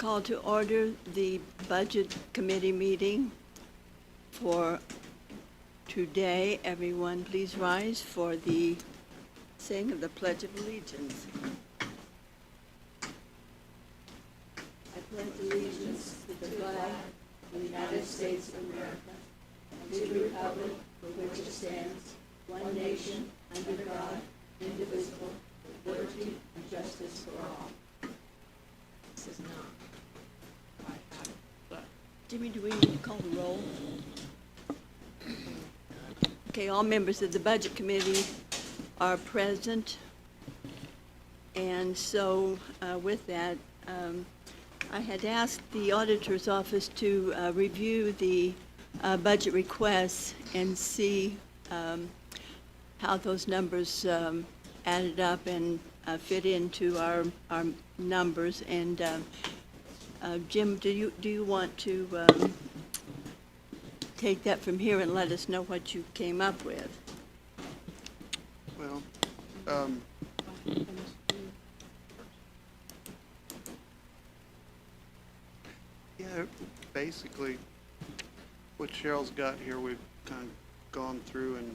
Call to order the Budget Committee meeting for today. Everyone, please rise for the saying of the Pledge of Allegiance. I pledge allegiance to the flag of the United States of America and to the republic for which it stands, one nation, under God, indivisible, with liberty and justice for all. This is not. Jimmy, do we need to call the roll? Okay, all members of the Budget Committee are present. And so with that, I had asked the Auditor's Office to review the budget requests and see how those numbers added up and fit into our numbers. And Jim, do you want to take that from here and let us know what you came up with? Well, yeah, basically, what Cheryl's got here, we've kind of gone through and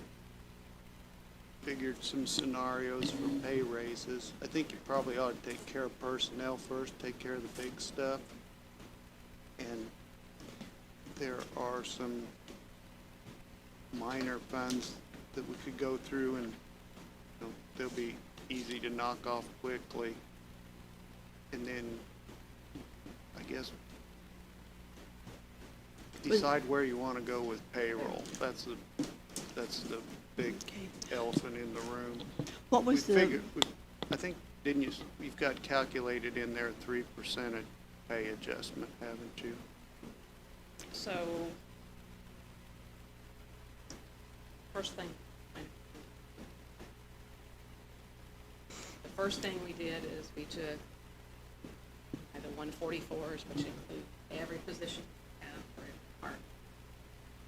figured some scenarios for pay raises. I think you probably ought to take care of personnel first, take care of the big stuff. And there are some minor funds that we could go through and they'll be easy to knock off quickly. And then, I guess, decide where you want to go with payroll. That's the big elephant in the room. What was I think, didn't you, you've got calculated in there 3% of pay adjustment, haven't you? So, first thing, the first thing we did is we took the 144s, which include every position we have for every department.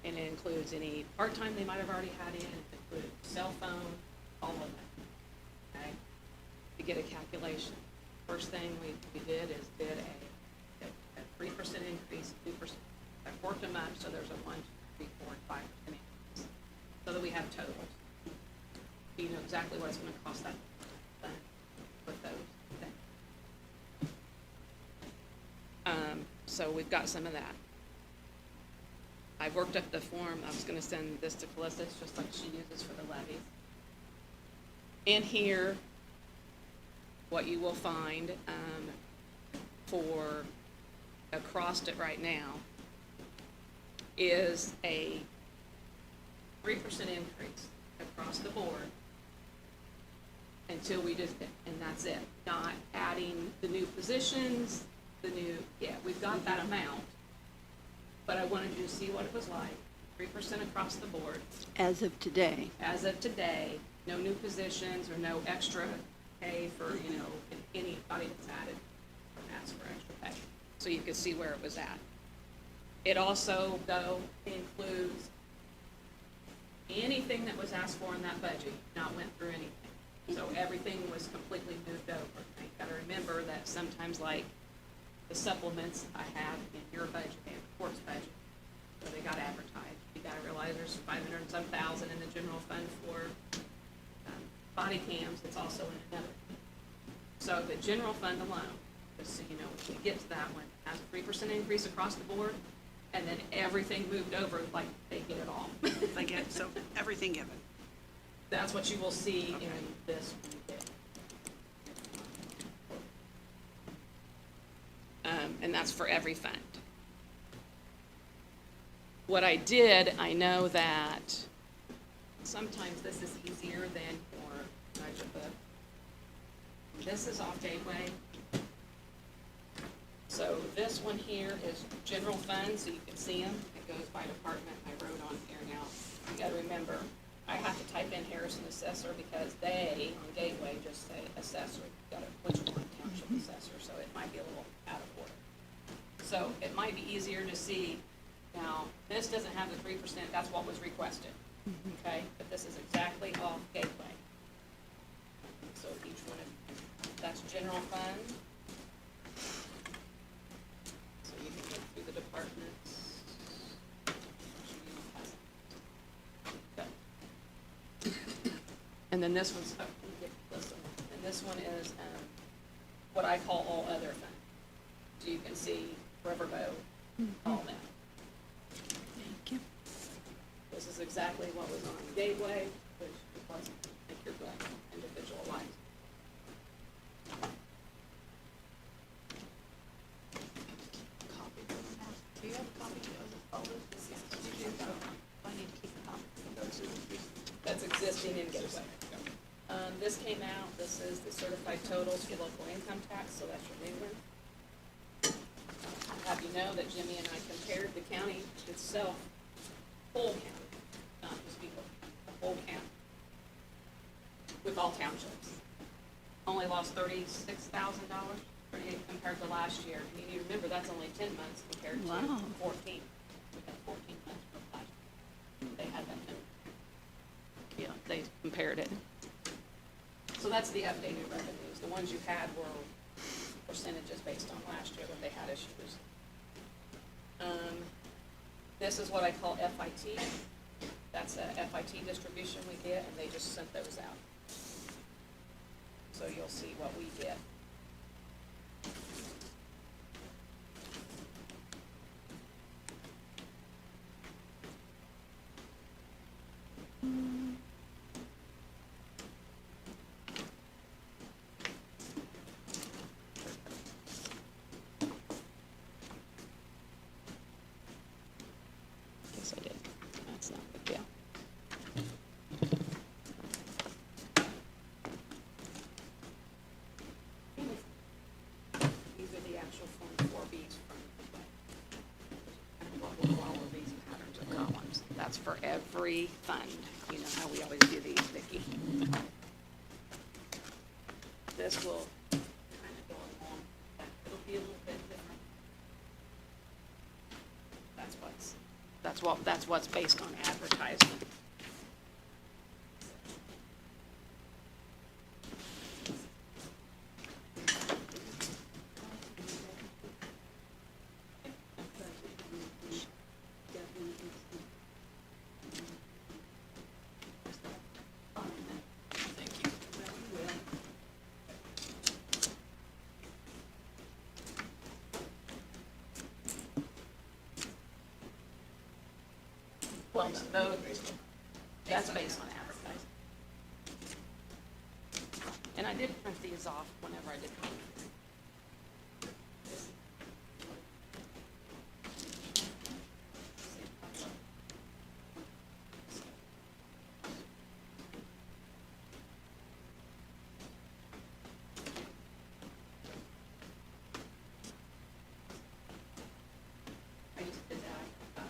And it includes any part-time they might have already had in, it includes cell phone, all of that, okay? To get a calculation. First thing we did is did a 3% increase, 2%. I worked them up, so there's a 1, 2, 3, 4, and 5% increase, so that we have totals. So you know exactly what it's going to cost that with those things. So we've got some of that. I've worked up the form. I was going to send this to Calista, it's just like she uses for the levies. In here, what you will find for across it right now is a 3% increase across the board until we just, and that's it. Not adding the new positions, we've got that amount, but I wanted you to see what it was like. 3% across the board. as of today? As of today, no new positions or no extra pay for, anybody that's added or asked for extra pay. So you could see where it was at. It also, though, includes anything that was asked for in that budget, not went through anything. So everything was completely moved over. You gotta remember that sometimes, like the supplements I have in your budget and the court's budget, so they got advertised. You gotta realize there's 500 and some thousand in the general fund for body cams. It's also in another. So the general fund alone, just so you know, when we get to that one, has a 3% increase across the board, and then everything moved over, like they get it all. They get, so everything given. That's what you will see in this bid. And that's for every fund. What I did, I know that sometimes this is easier than your budget book. This is off Gateway. So this one here is general fund, so you can see them. It goes by department. I wrote on here now. You gotta remember, I have to type in Harrison Assessor because they, on Gateway, just say assessor. You gotta, which one, township assessor, so it might be a little out of order. So it might be easier to see. Now, this doesn't have the 3%, that's what was requested, okay? But this is exactly off Gateway. So each one of, that's general fund. And then this one's, oh, let me get this one. And this one is, what I call all other fund. So you can see Riverboat, all that. Thank you. This is exactly what was on Gateway, which wasn't, like you're going individual lines. Copy. Do you have a copy of the folder? I need to keep a copy. That's existing in Gateway. This came out, this is the certified totals for local income tax, so that's your new one. I'll have you know that Jimmy and I compared the county itself, whole county, not just people, the whole county, with all townships. Only lost $36,000, 38 compared to last year. And you need to remember, that's only 10 months compared to Wow. 14. We had 14 months from last year. They had that number. Yeah, they compared it. So that's the updated revenues. The ones you had were percentages based on last year when they had issues. This is what I call FIT. That's a FIT distribution we get, and they just sent those out. So you'll see what we get. Yes, I did. That's not a big deal. These are the actual Form 4Bs from what we'll follow these patterns of columns. That's for every fund. You know how we always do these, Vicki. This will kind of go along. It'll be a little bit different. That's what's based on advertisement. Thank you. Well, no, that's based on advertising. And I did print these off whenever I did. I used to do that.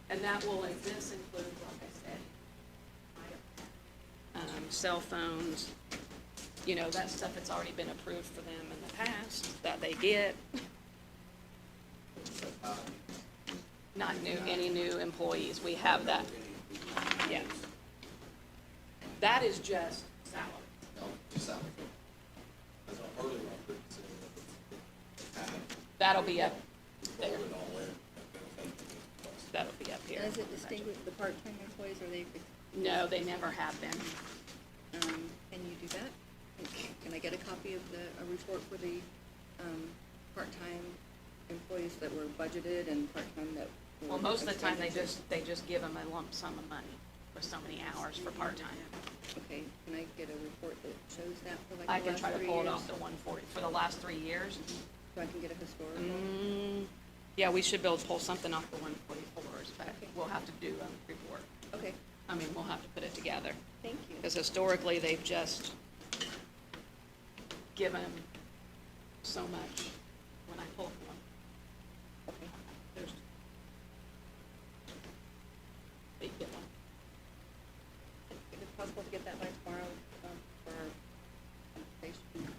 And that will, like, this includes, like I said, cell phones, you know, that stuff that's already been approved for them in the past, that they get. Not new, any new employees, we have that. Yeah. That is just salary. No, just salary. That's what earlier I put, That'll be up there, roll it all in. that'll be up here. Does it distinguish the part-time employees, or they, No, they never have been. can you do that? Can I get a copy of a report for the, part-time employees that were budgeted and part-time that were? Well, most of the time, they expended? just give them a lump sum of money for so many hours for part-time. Okay, can I get a report that shows that for like I the can last try to 3 pull it years? off the 140 for the last 3 years. So I can get a historical? Yeah, we should be able to pull something off the 144s, but Okay. we'll have to do a report. Okay, I mean, we'll have to put it together. thank you. Because historically, they've just given so much when I pull from them. Okay. There's, they get one. Is it possible to get that by tomorrow, for our conversation meeting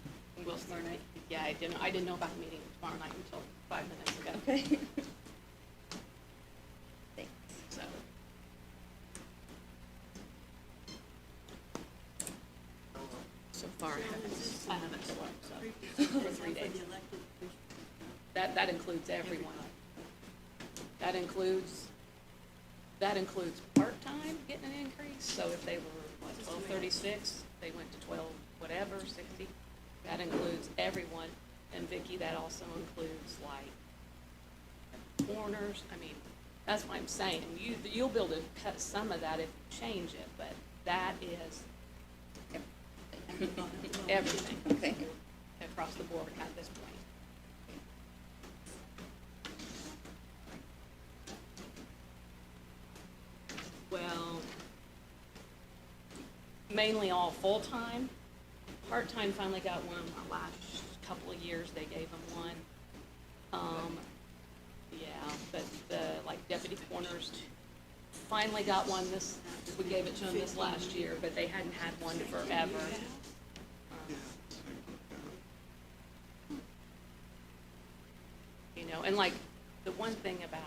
We'll tomorrow night? Yeah, I didn't know about the meeting tomorrow night until 5 minutes ago. Okay. Thanks. So, so far, I haven't looked, so, for 3 days. That includes everyone. That includes part-time getting an increase, so if they were, what, 12.36, they went to 12, whatever, 60. That includes everyone, and Vicki, that also includes like corners. I mean, that's what I'm saying. You'll be able to cut some of that if you change it, but that is everything Okay. across the board at this point. Well, mainly all full-time. Part-time finally got one the last couple of years, they gave them one. Yeah, but the, like deputy corners finally got one we gave it to them this last year, but they hadn't had one forever. You know, and like, the one thing about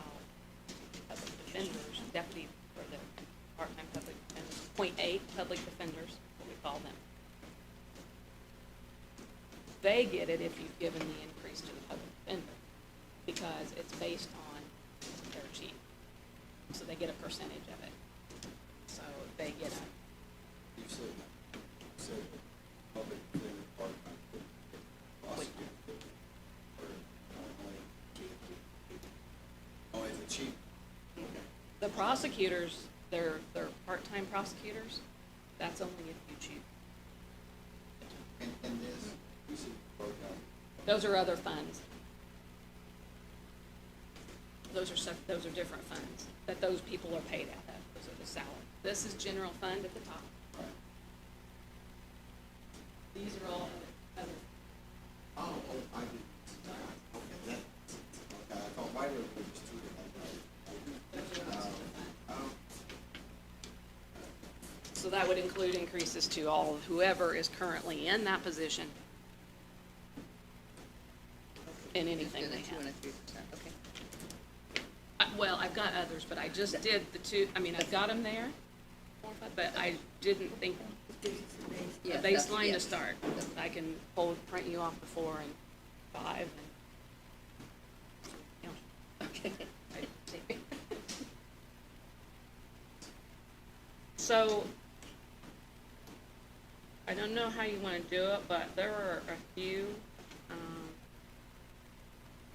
public defenders, deputy, or the part-time public defenders, .8 public defenders, what we call them. They get it if you've given the increase to the public defender, because it's based on their chief. So they get a percentage of it. So they get a, You said public defender part-time, prosecutor, or only the chief. the prosecutors, they're part-time prosecutors, that's only if you choose. And this, you said broke out. Those are other funds. Those are different funds that those people are paid out of. Those are the salary. This is general fund at the top. Right. These are all other. Oh, I did. Okay, that, okay, I thought my were just two different. So that would include increases to all of whoever is currently in that position in anything And they a 2 and a have. 3%, okay. Well, I've got others, but I just did the two, I mean, I've got them there, but I didn't think, a Yes, that's- baseline to yes. start. I can print you off the 4 and 5 and, you know. Okay. So, I don't know how you wanna do it, but there are a few,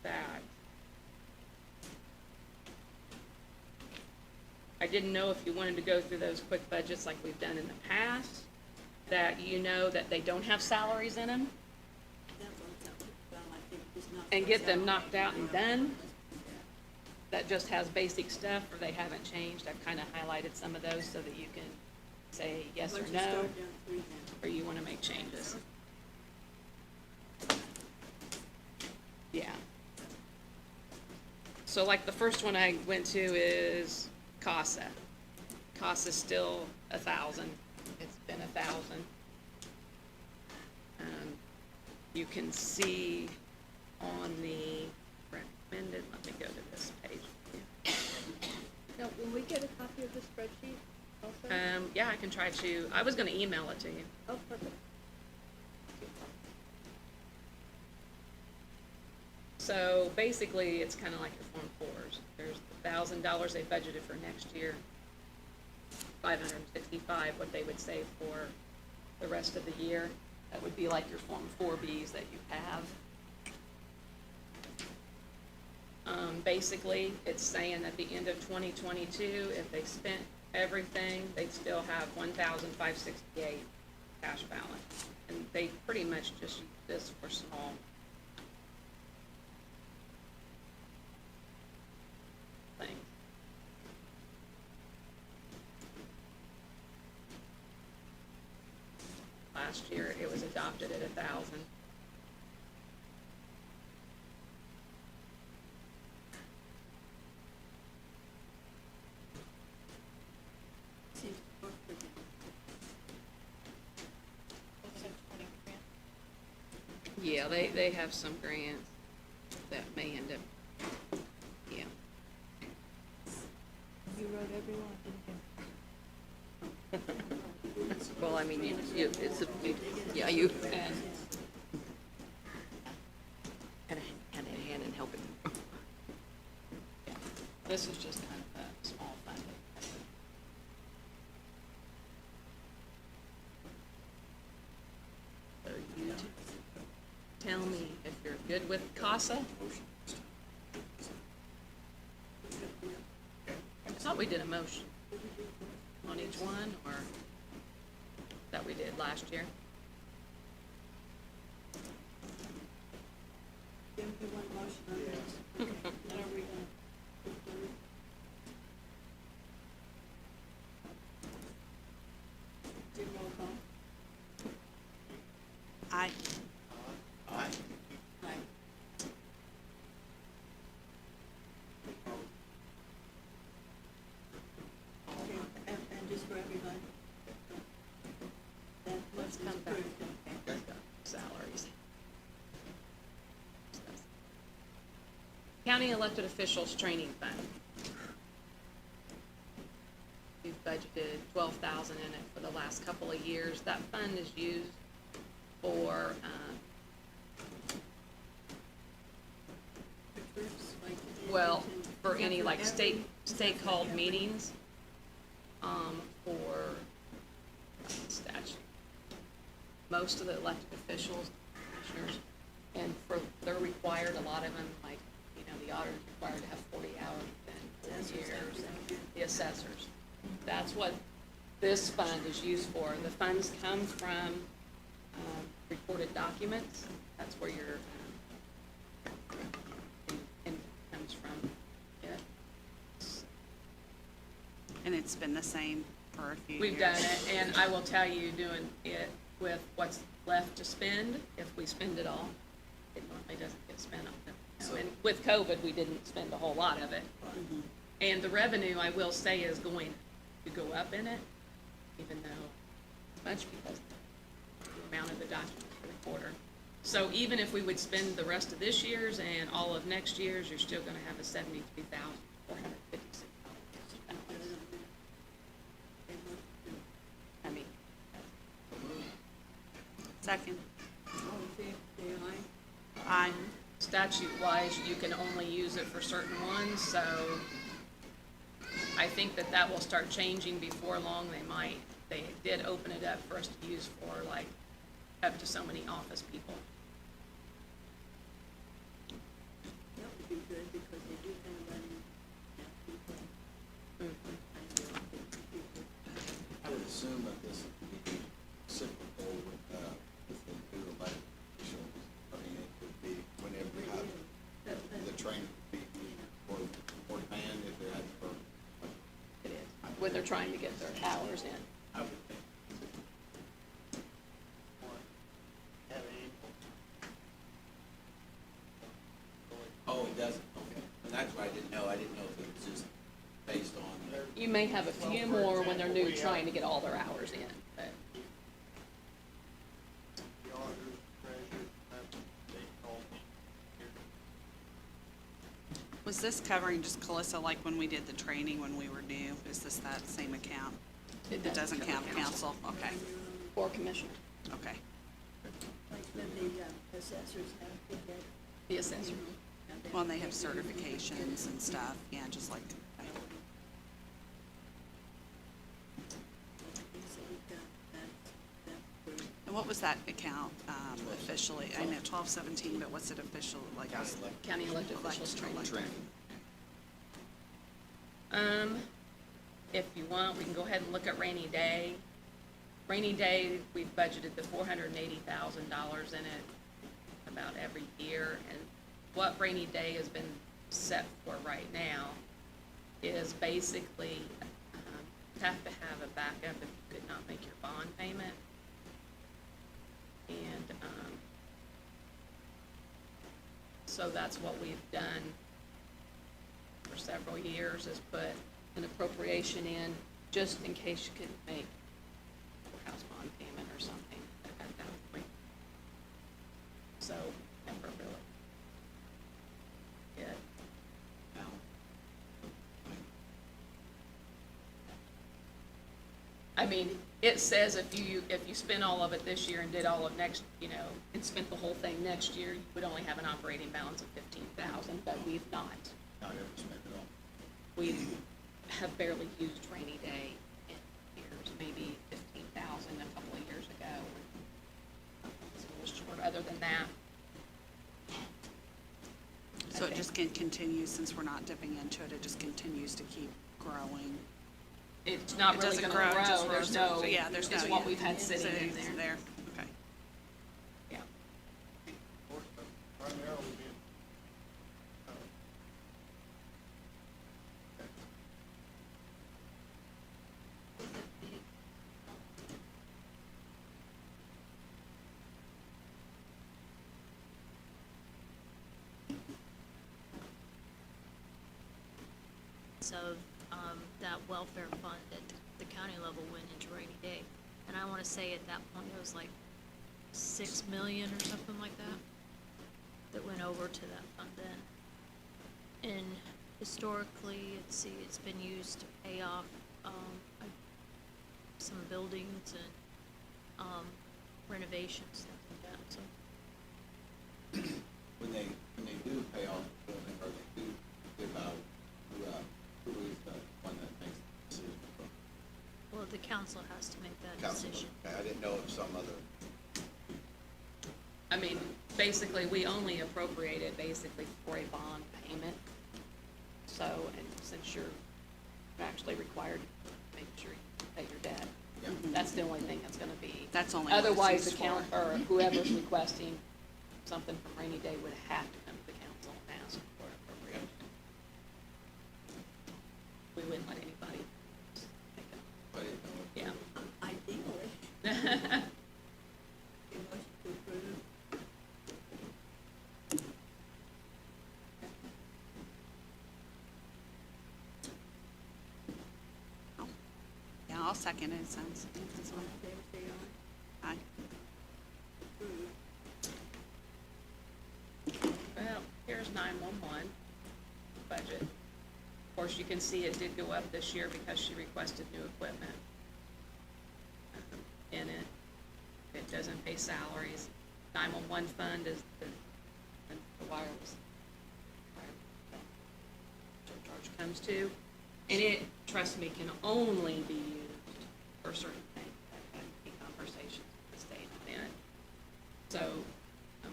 that I didn't know if you wanted to go through those quick budgets like we've done in the past, that you know that they don't have salaries in them, and get them knocked out and done. That just has basic stuff, or they haven't changed. I've kinda highlighted some of those so that you can say yes or no, or you wanna make changes. Yeah. So like the first one I went to is CASA. CASA's still 1,000. It's been 1,000. You can see on the recommended, let me go to this page. Now, will we get a copy of the spreadsheet also? Yeah, I can try to, I was gonna email it to you. Oh, perfect. So basically, it's kinda like your Form 4s. There's $1,000 they budgeted for next year, 565, what they would save for the rest of the year. That would be like your Form 4Bs that you have. Basically, it's saying at the end of 2022, if they spent everything, they'd still have 1,568 cash balance. And they pretty much just use this for small. Things. Last year, it was adopted at 1,000. Yeah, they have some grants that may end up, yeah. You wrote every one, Well, I mean, it's a, yeah, you And kind of hand in hand and help This is just kind of a small fund. So you tell me if you're good with CASA. I thought we did a motion on each one, or that we did last year. Aye. Aye. And just for everybody. That Let's was come back approved. to salaries. County elected officials training fund. We've budgeted 12,000 in it for the last couple of years. That fund is used for, well, for any like state called meetings, for statute. Most of the elected officials, commissioners, and they're required, a lot of them, like, you know, the auditor's required to have 40 hours within 4 years, and the assessors. That's what this fund is used for. The funds come from, recorded documents. That's where your, income comes from. Yeah. And it's been the same for a few years. We've done it, and I will tell you, doing it with what's left to spend, if we spend it all, it normally doesn't get spent on it. And with COVID, we didn't spend a whole lot of it. And the revenue, I will say, is going to go up in it, even though it's much because the amount of the documents for the quarter. So even if we would spend the rest of this year's and all of next year's, you're still gonna have a $73,456 balance. I mean, Second. All in favor, say aye. Aye. statute-wise, you can only use it for certain ones, so I think that that will start changing before long. They did open it up for us to use for like up to so many office people. That would be good because they do kind of run out people. I would assume that this would be cyclical with the new elected officials. I mean, it could be whenever you have the training people or band if they're at for, It is, when they're trying to get their hours in. I would think. Oh, it doesn't, okay. And that's why I didn't know. I didn't know if it was just based on. You may have a few more when they're new, trying to get all their hours in, but The auditors, treasurers, that's what they call me. Was this covering just Calissa, like when we did the training when we were new? Is this that same account? It doesn't count council? Okay, or commissioner, okay. Like when the assessors have to get. the assessor. Well, and they have certifications and stuff, yeah, just like, So we've got that approved. and what was that account officially? I know 1217, but what's it official, like? County elected officials training. Training. If you want, we can go ahead and look at rainy day. Rainy day, we've budgeted the $480,000 in it about every year, and what rainy day has been set for right now is basically, you have to have a backup if you could not make your bond payment. And, so that's what we've done for several years, is put an appropriation in just in case you couldn't make a house bond payment or something at that point. So, never really. Yeah, I mean, it says if you spend all of it this year and did all of next, you know, and spent the whole thing next year, you would only have an operating balance of 15,000, but we've not. Not ever spent it all. have barely used rainy day in years, maybe 15,000 a couple of years ago. It's a little short, other than that. So it just can continue, since we're not dipping into it, it just continues to keep growing. It's not It really doesn't gonna grow, it just grow, there's grows. no, Yeah, there's it's no, what yeah. we've had sitting in Sitting there. okay. Yeah. Primarily being, of that welfare fund at the county level went into rainy day. And I wanna say at that point it was like 6 million or something like that went over to that fund then. And historically, it's been used to pay off, some buildings and, renovations, things like that, so. When they do pay off the building, or they do give out, who is the one that makes the decision? Well, the council has to make that Council, decision. okay, I didn't know if some other, I mean, basically, we only appropriated basically for a bond payment. So, and since you're actually required to make sure you pay your debt, yeah. that's the only thing that's gonna be. That's only what it's Otherwise, the used count, for. or whoever's requesting something from rainy day would have to come to the council and ask for appropriation. We wouldn't let anybody take it. I didn't know if- Yeah. Ideally. A motion to approve. Yeah, I'll second it, sounds, that's All fine. in favor, say aye. Aye. Approved. Well, here's 911 budget. Of course, you can see it did go up this year because she requested new equipment in it. It doesn't pay salaries. 911 fund is the wireless surcharge comes to. And it, trust me, can only be used for certain things. I've had conversations with the state on it. So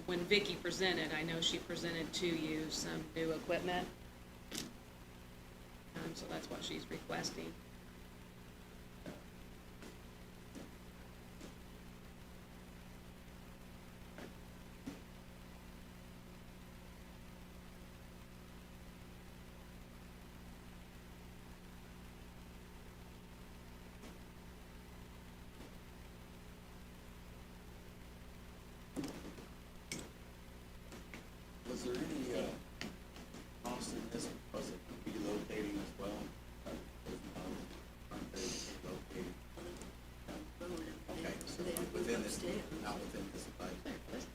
when Vicki presented, I know she presented to you some new equipment. So that's what she's requesting. Was there any, cost in this, was it relocating as well? Aren't they relocating? Okay, so within this, not within this budget.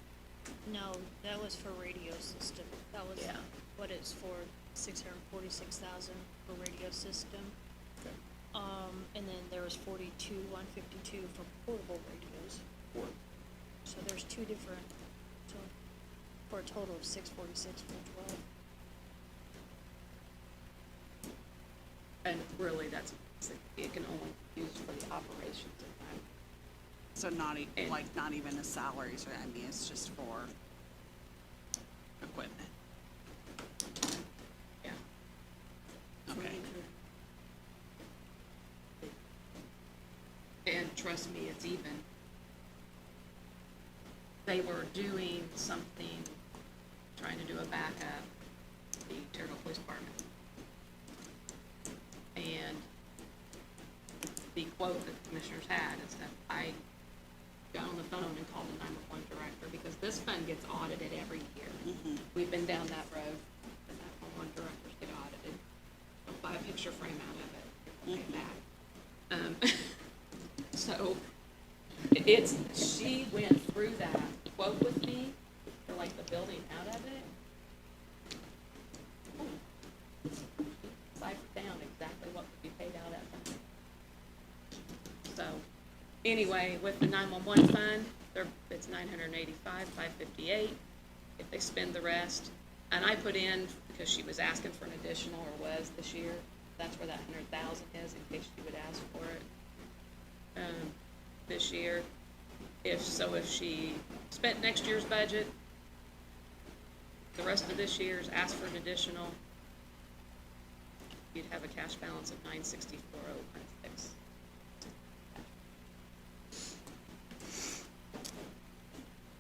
No, that was for radio system. That was Yeah. what it's for, 646,000 for radio system. Okay. And then there was 152 for portable radios. Or, So there's two different, so for a total of 646 for 12. And really, that's, it can only be used for the operations of that. So not, And- like, not even the salaries, or, I mean, it's just for equipment. Yeah. Okay. And trust me, it's even. They were doing something, trying to do a backup, the Terrell Police Department. And the quote that the commissioners had is that I got on the phone and called the 911 director, because this fund gets audited every year. We've been down that road, the 911 directors get audited. Don't buy a picture frame out of it, you'll pay it back. So, it's, she went through that quote with me for like the building out of it. Ciphered down exactly what would be paid out of it. So, anyway, with the 911 fund, it's 985, 558. If they spend the rest, and I put in, because she was asking for an additional, or was this year, That's where that 100,000 is, in case you would ask for it. This year, if she spent next year's budget, the rest of this year's, asked for an additional, you'd have a cash balance of 964,016.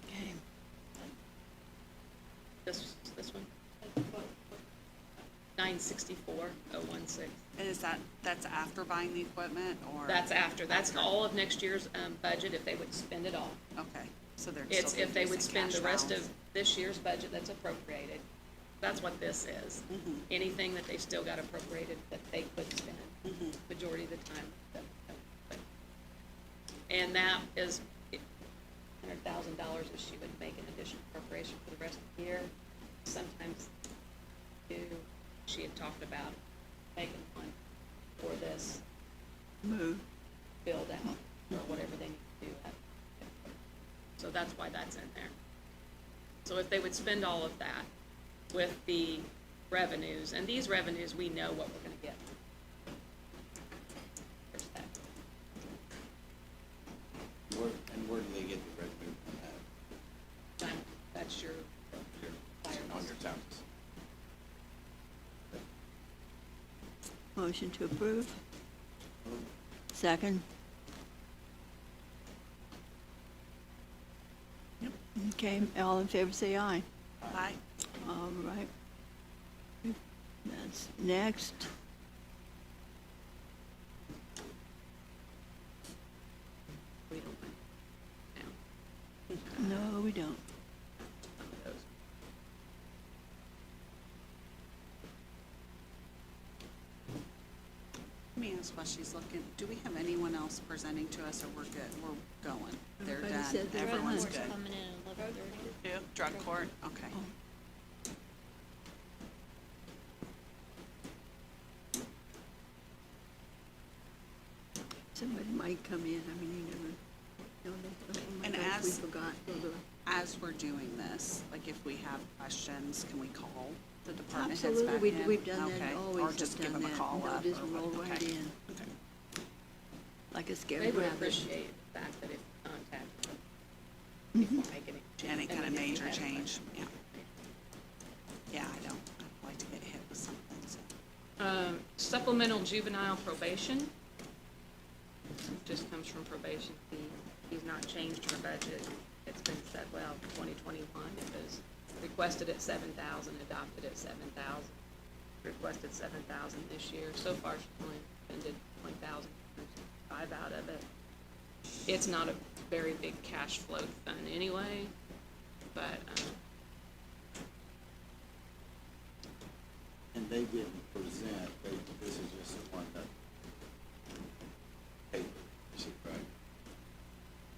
Okay. This one? 964,016. And is that's after buying the equipment, or? That's after, that's all of next year's, budget if they would spend it all. Okay, so they're It's still if they would decent spend the cash rest of balance. this year's budget that's appropriated. That's what this is. Anything that they still got appropriated that they could spend, majority of the time. And that is $100,000 if she would make an additional appropriation for the rest of the year. Sometimes she had talked about making one for this Move. build out or whatever they need to do. So that's why that's in there. So if they would spend all of that with the revenues, and these revenues, we know what we're gonna get. There's that. Where do they get the revenue from that? That's your On your taxes? Motion to approve. Second. Okay, all in favor say aye. Aye. All right. That's next. We don't want now. No, we don't. Some of those. Let me ask while she's looking, do we have anyone else presenting to us, or we're good, we're going? They're Everybody done, said they're done. everyone's Drug good. court's coming in at 11:30. Who? Drug court, okay. Somebody might come in, I mean, you never know. Oh my And gosh, we as- forgot. Blah, blah. As we're doing this, like if we have questions, can we call the department heads Absolutely, back we, in? we've done Okay. that, Or always just have give done them a that. call They'll up, just or roll what? right Okay. in, Okay. like a scary They would rabbit. appreciate the fact that if you contact them before making any change. Any kind of and if you major have change, yeah. Yeah, I don't, I'd like to get hit with something, so. Supplemental juvenile probation, just comes from probation. He's not changed her budget. It's been said, well, 2021, it was requested at 7,000, adopted at 7,000, requested 7,000 this year. So far, she's only expended 1,005 out of it. It's not a very big cash flow fund anyway, but, And they didn't present, this is just the one that paper, is it right?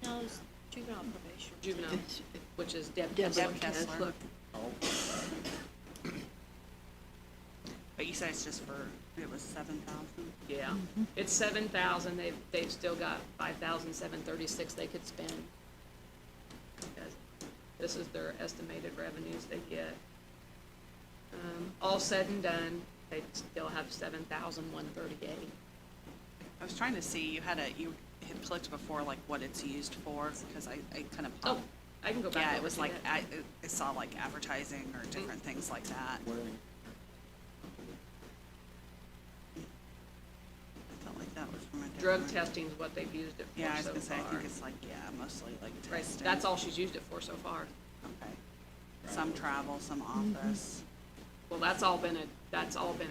No, it's juvenile probation. juvenile, It's- which is Deb Deb Kessler. Kessler. Oh, But you said it's just for, it was 7,000? Yeah, it's 7,000, they've still got 5,736 they could spend. Because this is their estimated revenues they get. All said and done, they still have 7,138. I was trying to see, you had had clicked before, like, what it's used for, because I kind of Oh, popped. I can go back. Yeah, it over was to like, that. I saw like advertising or different things like that. where, I felt like that was from a different. Drug testing is what they've used it for so far. Yeah, I was gonna say, I think it's like, yeah, mostly like Right, testing. that's all she's used it for so far. Okay. Some travel, some office. Well, that's all been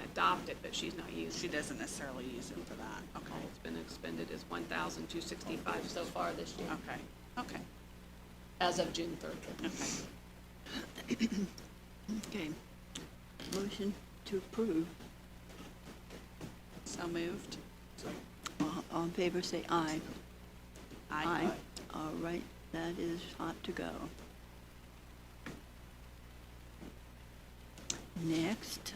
adopted, but she's not used She it. doesn't necessarily use it for that. All Okay, it's been expended is 1,265 so far this year, okay, okay, as of June 30th. okay. Okay. Motion to approve. So moved? All in favor say aye. Aye. All right, that is hot to go. Next,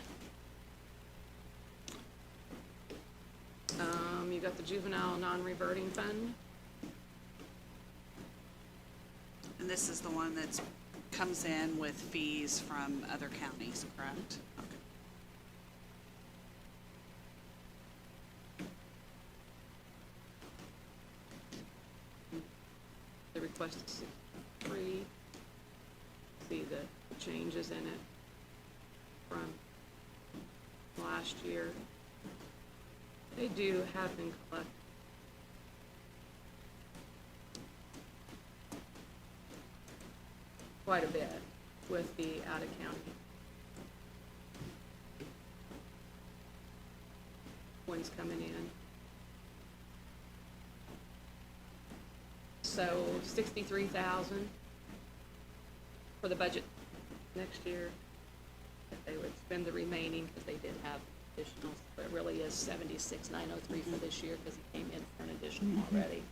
You got the juvenile non-reverting fund. And this is the one that's, comes in with fees from other counties, correct? Okay. requested 63. See the changes in it from last year. They do have been collected. Quite a bit with the out-of-county ones coming in. So 63,000 for the budget next year. If they would spend the remaining, because they did have additionals, but it really is 76,903 for this year, because it came in for an additional already.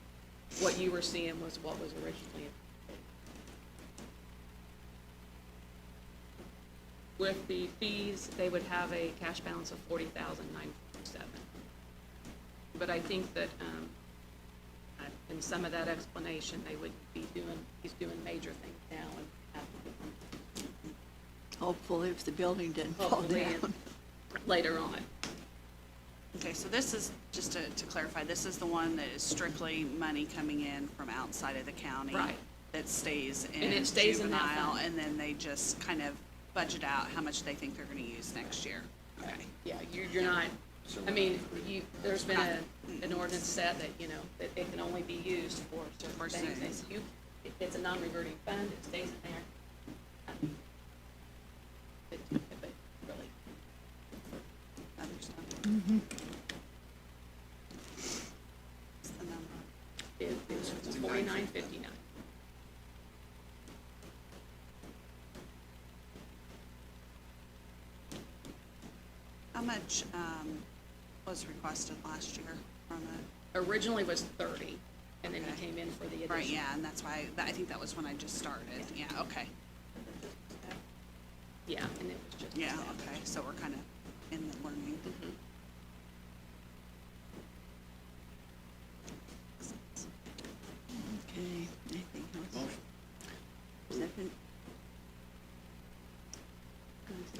What you were seeing was what was originally. With the fees, they would have a cash balance of 40,947. But I think that, in some of that explanation, they would be doing, he's doing major things now and have to do them Hopefully, if the building didn't fall hopefully down. later on. Okay, so this is, just to clarify, this is the one that is strictly money coming in from outside of the county. Right. That stays in And it stays in that juvenile, fund. and then they just kind of budget out how much they think they're gonna use next year. Okay. Yeah, you're not, I mean, there's been an ordinance set that, you know, that it can only be used for For certain things. things. And you, if it's a non-reverting fund, it stays in there. But really, Other stuff. Mm-hmm. What's the number? it's 49.59. How much, was requested last year from it? Originally was 30, and then Okay. he came in for the additional. Right, yeah, and that's why, I think that was when I just started, yeah, okay. Yeah, and it was just. Yeah, established. okay, so we're kind of in the learning. Mhm. Okay, anything else? Second?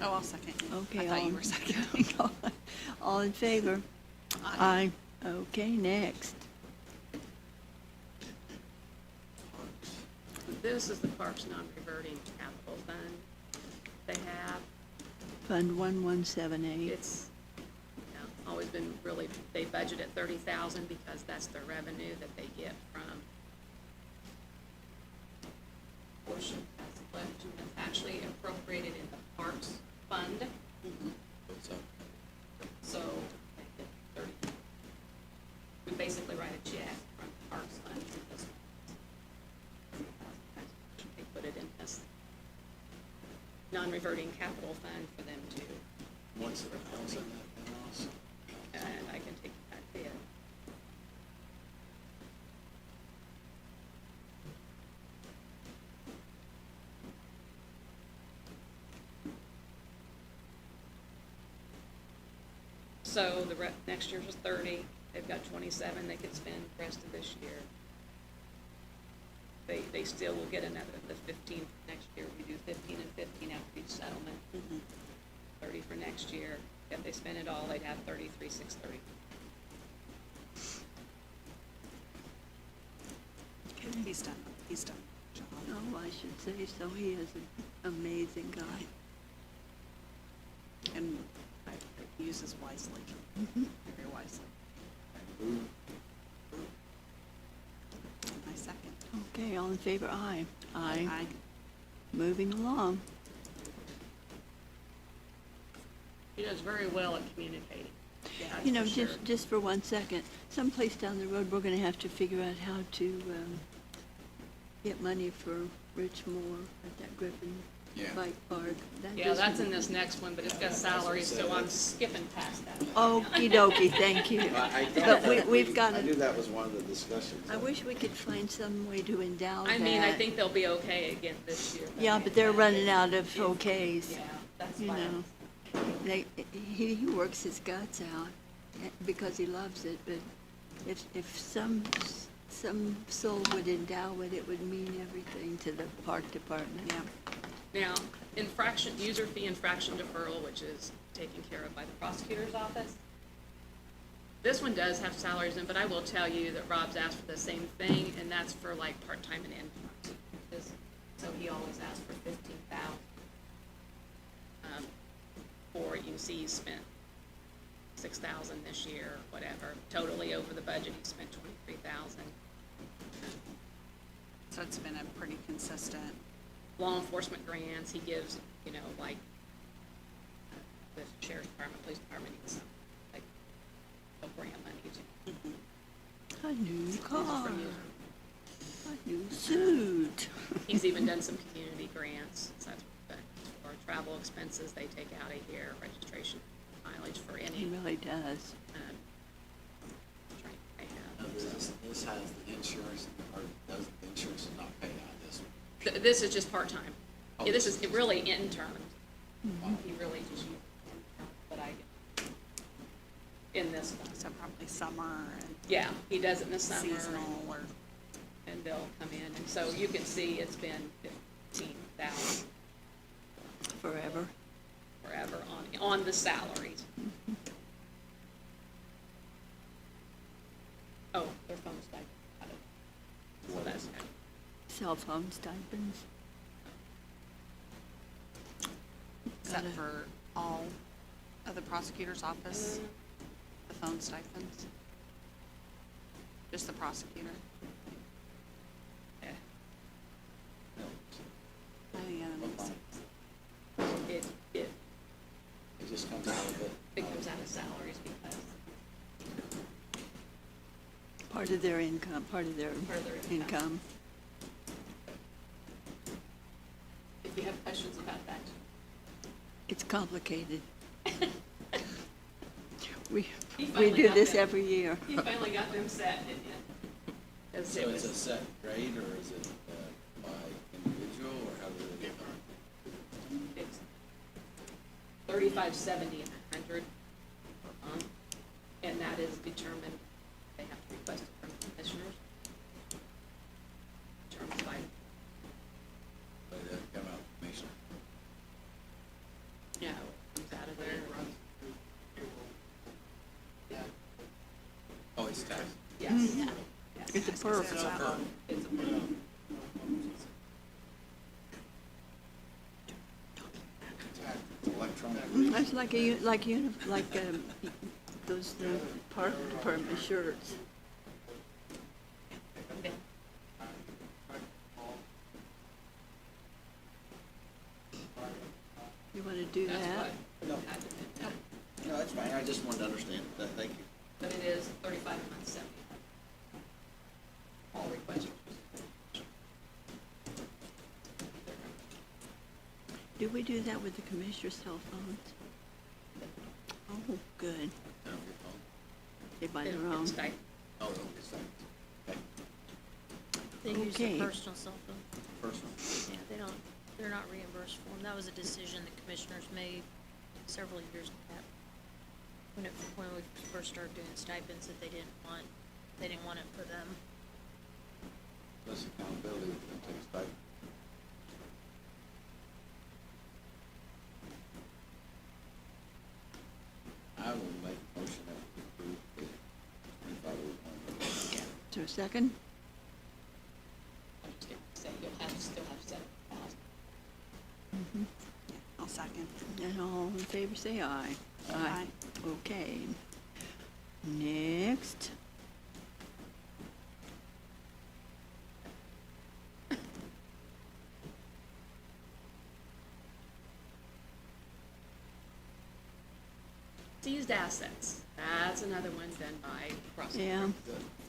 Oh, I'll second. Okay. I thought all- you were seconding. All in favor? Aye. Okay, next. This is the Parks Non-Reverting Capital Fund they have. Fund 1178. It's, you know, always been really, they budget at 30,000 because that's the revenue that they get from portion that's left, and it's actually appropriated in the Parks Fund. So, they get 30. We basically write a check from the Parks Fund to this. They put it in this non-reverting capital fund for them to, What's the balance on that now also? and I can take that bid. So next year's was 30, they've got 27 they could spend the rest of this year. They still will get another, the 15 for next year, we do 15 and 15 after each settlement. 30 for next year, if they spend it all, they'd have 33,630. Okay, he's done, John. Oh, I should say so. He is an amazing guy. And he uses wisely, very wisely. My second. Okay, all in favor? Aye. Aye. Moving along. He does very well at communicating. Yeah, that's You know, for sure. just for 1 second, someplace down the road, we're gonna have to figure out how to, get money for Rich Moore at that Griffin Yeah. Bike Park. That Yeah, just- that's in this next one, but it's got salaries, so I'm skipping past that. Okey dokey, thank you. I But thought we've got I knew to, that was one of the discussions. I wish we could find some way to endow that. I mean, I think they'll be okay again this year. Yeah, but they're running out of okays. Yeah, that's You fine. know, he works his guts out because he loves it, but if some soul would endow it, it would mean everything to the park department. Yeah. Now, user fee infraction deferral, which is taken care of by the prosecutor's office. This one does have salaries in, but I will tell you that Rob's asked for the same thing, and that's for like part-time and intern. So he always asks for 15,000. For, you can see he spent 6,000 this year, whatever. Totally over the budget, he spent 23,000. So it's been a pretty consistent, Law enforcement grants, he gives, you know, like, the sheriff's department, police department, needs some, like, grant money. A new These are car, from you. a new suit. He's even done some community grants, so that's, for travel expenses, they take out a year registration mileage for He any, really does. training they Now, have. this has the insurance, or does the insurance not pay out this one? This is just part-time. Oh, Yeah, this this is is- really intern. He really just used intern, but in this one. so probably summer and Yeah, he does it in the summer. seasonal or, And they'll come in, and so you can see it's been 15,000 Forever. forever on the salaries. Oh, their phone stipend. Got it. So that's good. Cell phone stipends. is that Gotta- for all of the prosecutor's office, the phone stipends? Just the prosecutor? Yeah. No, I think what it's- line? It It just comes out of it. comes out of salaries because Part of their income, Part of their income. income. if you have questions about that. It's complicated. We He we finally do got this that. every year. You finally got them set, didn't you? 'Cause So it it's a was, set rate, or is it by individual, or how do they get that? it's 35.70 and 100 per month, and that is determined, they have to request it from commissioners. Determined by, But it doesn't come out of commission. you know, comes out of there. Oh, it's tax. Yes. Yes. It's a perk. It's a- It's a, Electronic. That's like those park department shirts. You want to do that's that? what. No. had to be. No, that's fine, I just wanted to understand that, thank you. But it is 35 a month, 70. All requests. Do we do that with the commissioner's cell phones? Oh, good. No, your phone. They buy their It's own. stipend. Oh, no, it's not. Okay, They use Okay. a personal cell phone. first one. Yeah, they're not reimbursed for them. That was a decision the commissioners made several years back. When we first started doing stipends, that they didn't want it for them. Less accountability, we can take a stipend. I will make a motion that we approve the 2501. Is there a second? I'm just gonna say you'll still have 7,000. I'll second. And all in favor say aye. Aye. Okay. Next. Seized assets, that's another one done by prosecutor. Yeah,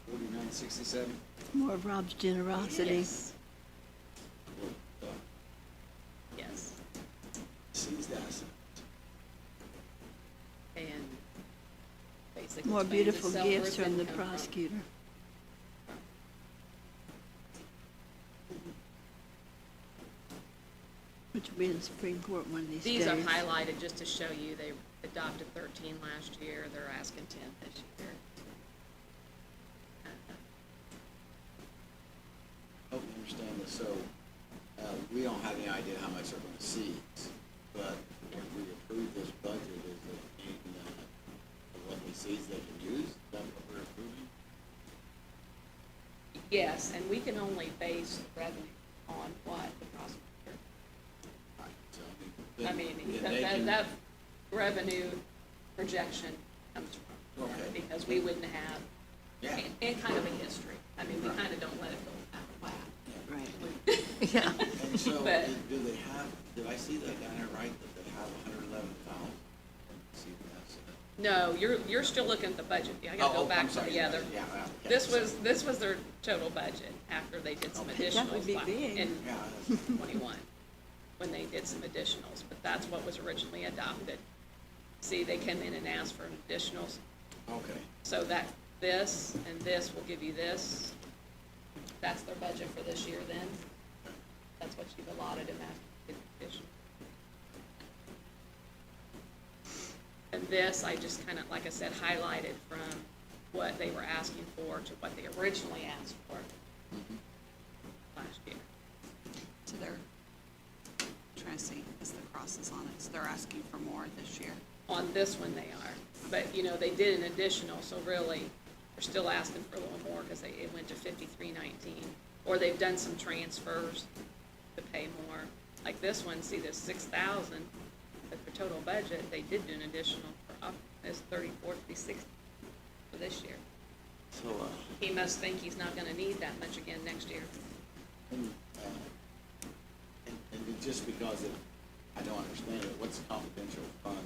4967? more of Rob's generosity. Yes, yes, Seized asset. and basically. More explains beautiful itself where gifts it's from gonna the come from. prosecutor. Which will be in the Supreme Court one of these days. These I've highlighted just to show you, they adopted 13 last year, they're asking 10 this year. Hope you understand this, so, we don't have any idea how much they're gonna seize, but if we approve this budget, is it anything that, what we seize they can use? Yes, and we can only base revenue on what the prosecutor, Right, so, I then- mean, then they can- that revenue projection comes from. Okay. Because we wouldn't have, Yeah. and kind of a history. I mean, we Right. kind of don't let it go out of whack. Right. Yeah. And so, But- do they have, did I see that down there right, that they have 111,000? See, that's, No, you're still looking at the budget. I gotta go back to the other. Yeah, okay. This was their total budget after they did some Okay. That would additionals be like big. in Yeah, that's- 21, when they did some additionals, but that's what was originally adopted. See, they came in and asked for additionals, okay. so that this and this will give you this. That's their budget for this year then. That's what you've allotted in that addition. And this, I just kind of, like I said, highlighted from what they were asking for to what they originally asked for last year. So they're, trying to see, is the crosses on it, so they're asking for more this year. On this one, they are. But, you know, they did an additional, so really, they're still asking for a little more because it went to 5319. Or they've done some transfers to pay more. Like this one, see this 6,000, but for total budget, they did do an additional for up, as 34,360 for this year. So, He must think he's not gonna need that much again next year. and just because I don't understand it, what's confidential funds?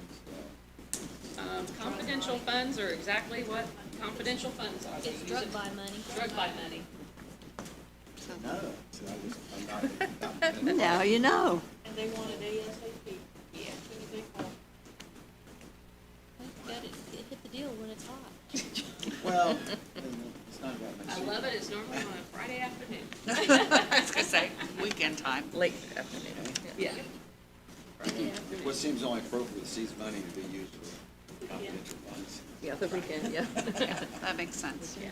Confidential funds are exactly what confidential funds are. They It's use drug it- by money. Drug by money. No, so I'm not. Now you know. And they want it ASAP. Yeah. Got it, hit the deal when it's hot. Well, it's not that much. I love it, it's normally on a Friday afternoon. I was gonna say, weekend time. Late afternoon. Yeah. What seems only appropriate sees money to be used for confidential funds. Yeah, the weekend, yeah. Yeah, that makes sense. Yeah.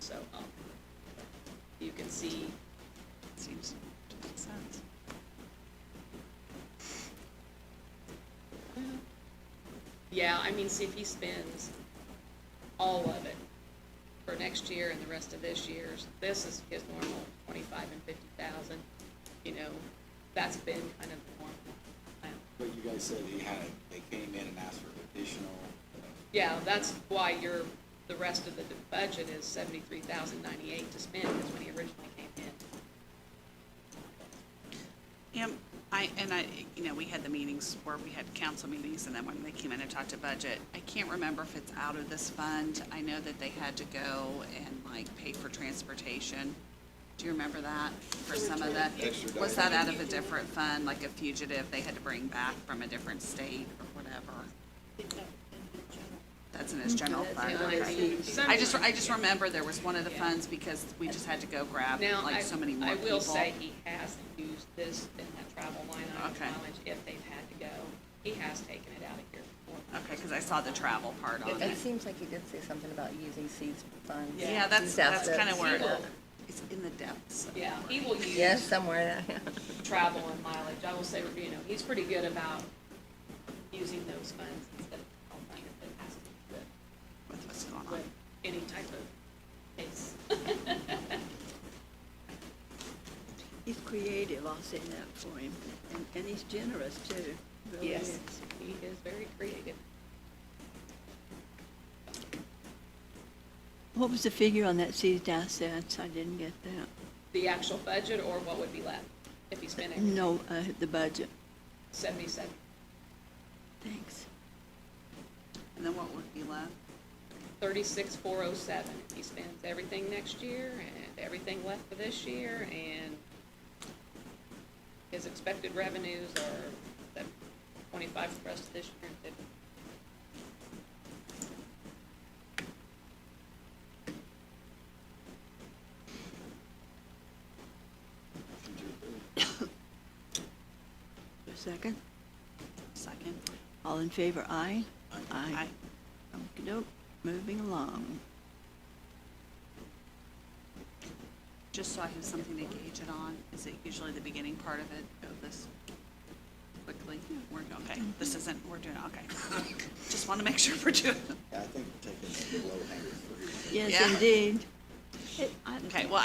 So, you can see, Seems to make sense. yeah, I mean, see if he spends all of it for next year and the rest of this year's, this is his normal 25 and 50,000, you know, that's been kind of the normal. But you guys said they came in and asked for additional, Yeah, that's why the rest of the budget is 73,098 to spend, is when he originally came in. You know, we had the meetings where we had council meetings, and then when they came in and talked to budget, I can't remember if it's out of this fund. I know that they had to go and like pay for transportation. Do you remember that for some of the, Extra was that out of a different fund, like a fugitive they had to bring back from a different state or whatever? That's in his general fund, okay. I just remember there was one of the funds because we just had to go grab Now, like so many more I people. will say he has used this in that travel line item Okay. mileage if they've had to go. He has taken it out of here before. Okay, because I saw the travel part on It it. seems like you did say something about using seeds funds. Yeah, that's Seeds kind assets. of where He will. it's in the depths. of Yeah, it. he will use Yes, somewhere. travel and mileage. I will say, you know, he's pretty good about using those funds instead of all kind of it has to do With what's going on. with any type of case. He's creative, I'll say that for him. And he's generous too. Really Yes, is. he is very creative. What was the figure on that seized assets? I didn't get that. The actual budget or what would be left if he spent everything? No, the budget. 77. Thanks. And then what would be left? 36,407. He spends everything next year and everything left for this year, and his expected revenues are 25 for the rest of this year and 50. A second. Second. All in favor, aye? Aye. Okey-doke, moving along. Just so I have something to gauge it on, is it usually the beginning part of it, go this quickly? We're, okay, this isn't, we're doing, okay. Just want to make sure we're doing it. Yeah, I think we're taking the low hanging fruit. Yes, Yeah. indeed. Okay, well,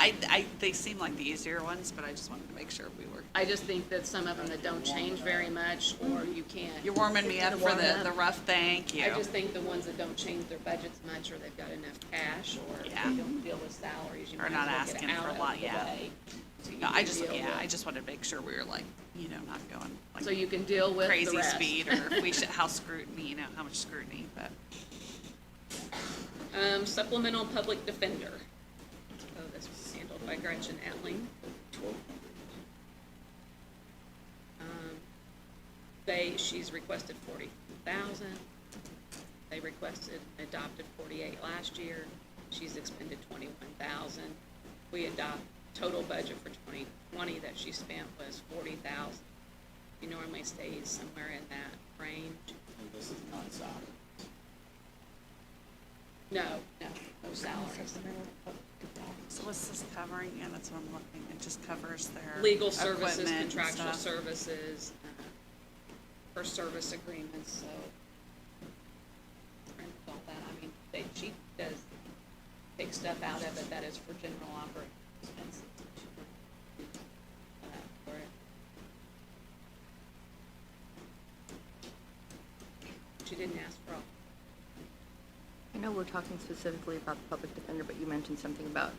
they seem like the easier ones, but I just wanted to make sure we were. I just think that some of them that don't change very much, or you can't. You're warming me up for the rough, thank you. I just think the ones that don't change their budgets much, or they've got enough cash, or they Yeah. don't deal with salaries, you Or might not as well asking get for a out lot, of the yeah. way. So you No, can deal with- I just wanted to make sure we were like, not going So like you can deal with the crazy rest. speed, or if we should, how scrutiny, how much scrutiny, but. Supplemental public defender. So this was handled by Gretchen Atling. She's requested 40,000. They requested, adopted 48 last year. She's expended 21,000. Total budget for 2020 that she spent was 40,000. She normally stays somewhere in that range. And this is not salary. No salaries. So what's this covering? Yeah, that's what I'm looking, it just covers their Legal services, equipment and contractual stuff. services, for service agreements, so. Trying to call that, I mean, she does take stuff out of it that is for general operating expenses. For it. She didn't ask for all. I know we're talking specifically about the public defender, but you mentioned something about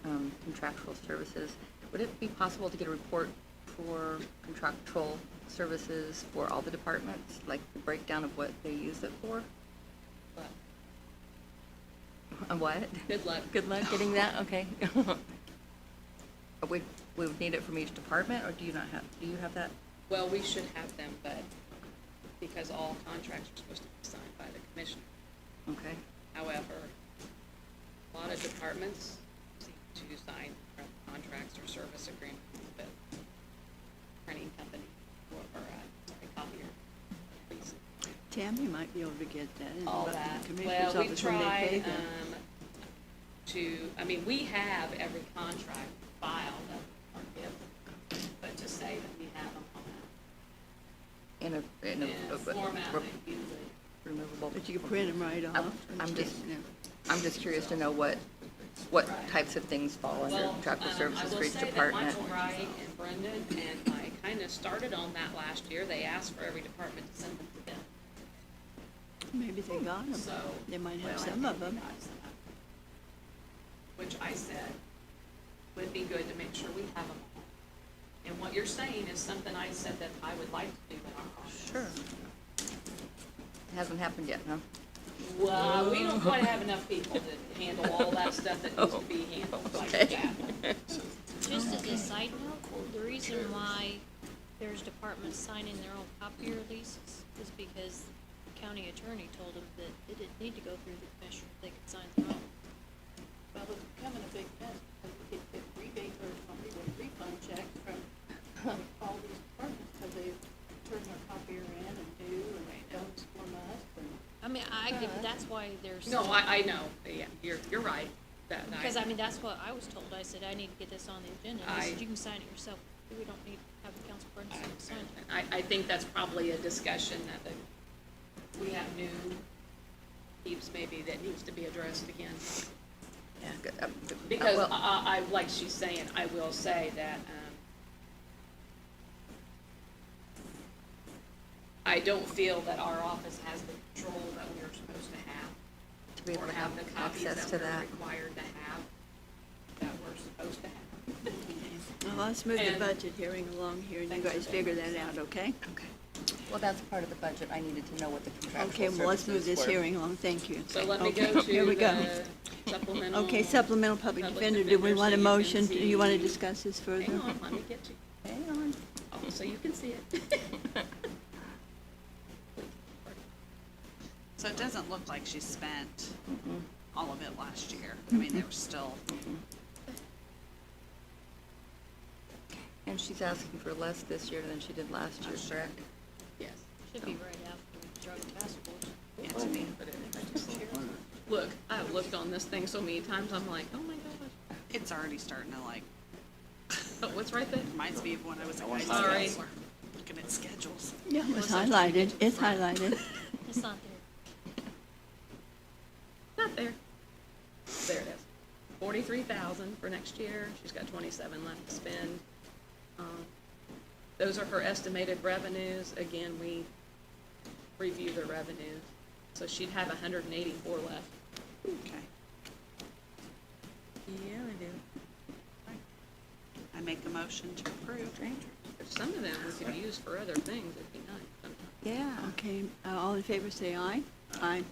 contractual services. Would it be possible to get a report for contractual services for all the departments, like the breakdown of what they use it for? But What? good luck. Good luck getting that, okay. We would need it from each department, or do you have that? Well, we should have them, but because all contracts are supposed to be signed by the commissioner. Okay. However, a lot of departments seem to sign contracts or service agreements with printing company or copier. Please. Tammy might be able to get that in All the that. commissioner's Well, we office when they pay tried, them. we have every contract filed that are given, but to say that we have them on In that, in a format that usually. removable. But you can print them right off. I'm just curious to know what types of things fall under Well, contractual services for each I will say that department. Michael Wright and Brendan, and I kind of started on that last year, they asked for every department to send them to them. Maybe they got them. So. They might well, have I some think of we them. got some of them. Which I said would be good to make sure we have them all. And what you're saying is something I said that I would like to do in our office. Sure. It hasn't happened yet, huh? Well, we don't quite have enough people to handle all that stuff that needs to be handled like Okay. that. Just as a side note, the reason why there's departments signing their own copier leases is because the county attorney told them that it didn't need to go through the commissioner, they could sign their own. Well, it's becoming a big mess, because we get rebate or something with refund checks from all these departments, because they turn their copier in and do, and they don't from us, and. I mean, I get, that's why there's. No, I know, yeah, you're right. Because, I mean, that's what I was told. I said, I need to get this on the agenda. And they said, you can sign it yourself. We don't need to have the council president sign it. I think that's probably a discussion that we have new peeps maybe that needs to be addressed again. Yeah, good. Because Well, I, like she's saying, I will say that, I don't feel that our office has the control that we are supposed to have. to be able Or to have the copies access to that we're that. required to have, that we're supposed to have. Well, let's move the And- budget hearing along here, and you guys figure that out, okay? Okay. Well, that's part of the budget. I needed to know what the contractual Okay, well, let's move services this were. hearing along, thank you. So let me Okay, go here we to go. the supplemental. Okay, supplemental public Public defender, do we defender, want a so you can motion, do you want to see- discuss this further? Hang on, let me get to you. Hang on. Oh, so you can see it. So it doesn't look like she spent all of it last year. I mean, there was still, And she's asking for less this year than she did last year, correct? Yes. Should be right after drug task force. yeah, to me, Look, I've looked on this thing so many times, I'm like, oh my gosh. it's already starting to like, Oh, what's right there? reminds me of when I was in high school. Sorry. Looking at schedules. Yeah, it was Melissa's trying to highlighted, get to it's the front. highlighted. It's not there. Not there. There it is. 43,000 for next year. She's got 27 left to spend. Those are her estimated revenues. Again, we review the revenues. So she'd have 184 left. Okay. Yeah, I do. I make a motion to approve. But some of them we could use for other things if you know sometimes. Yeah. Okay, all in favor, say aye. Aye.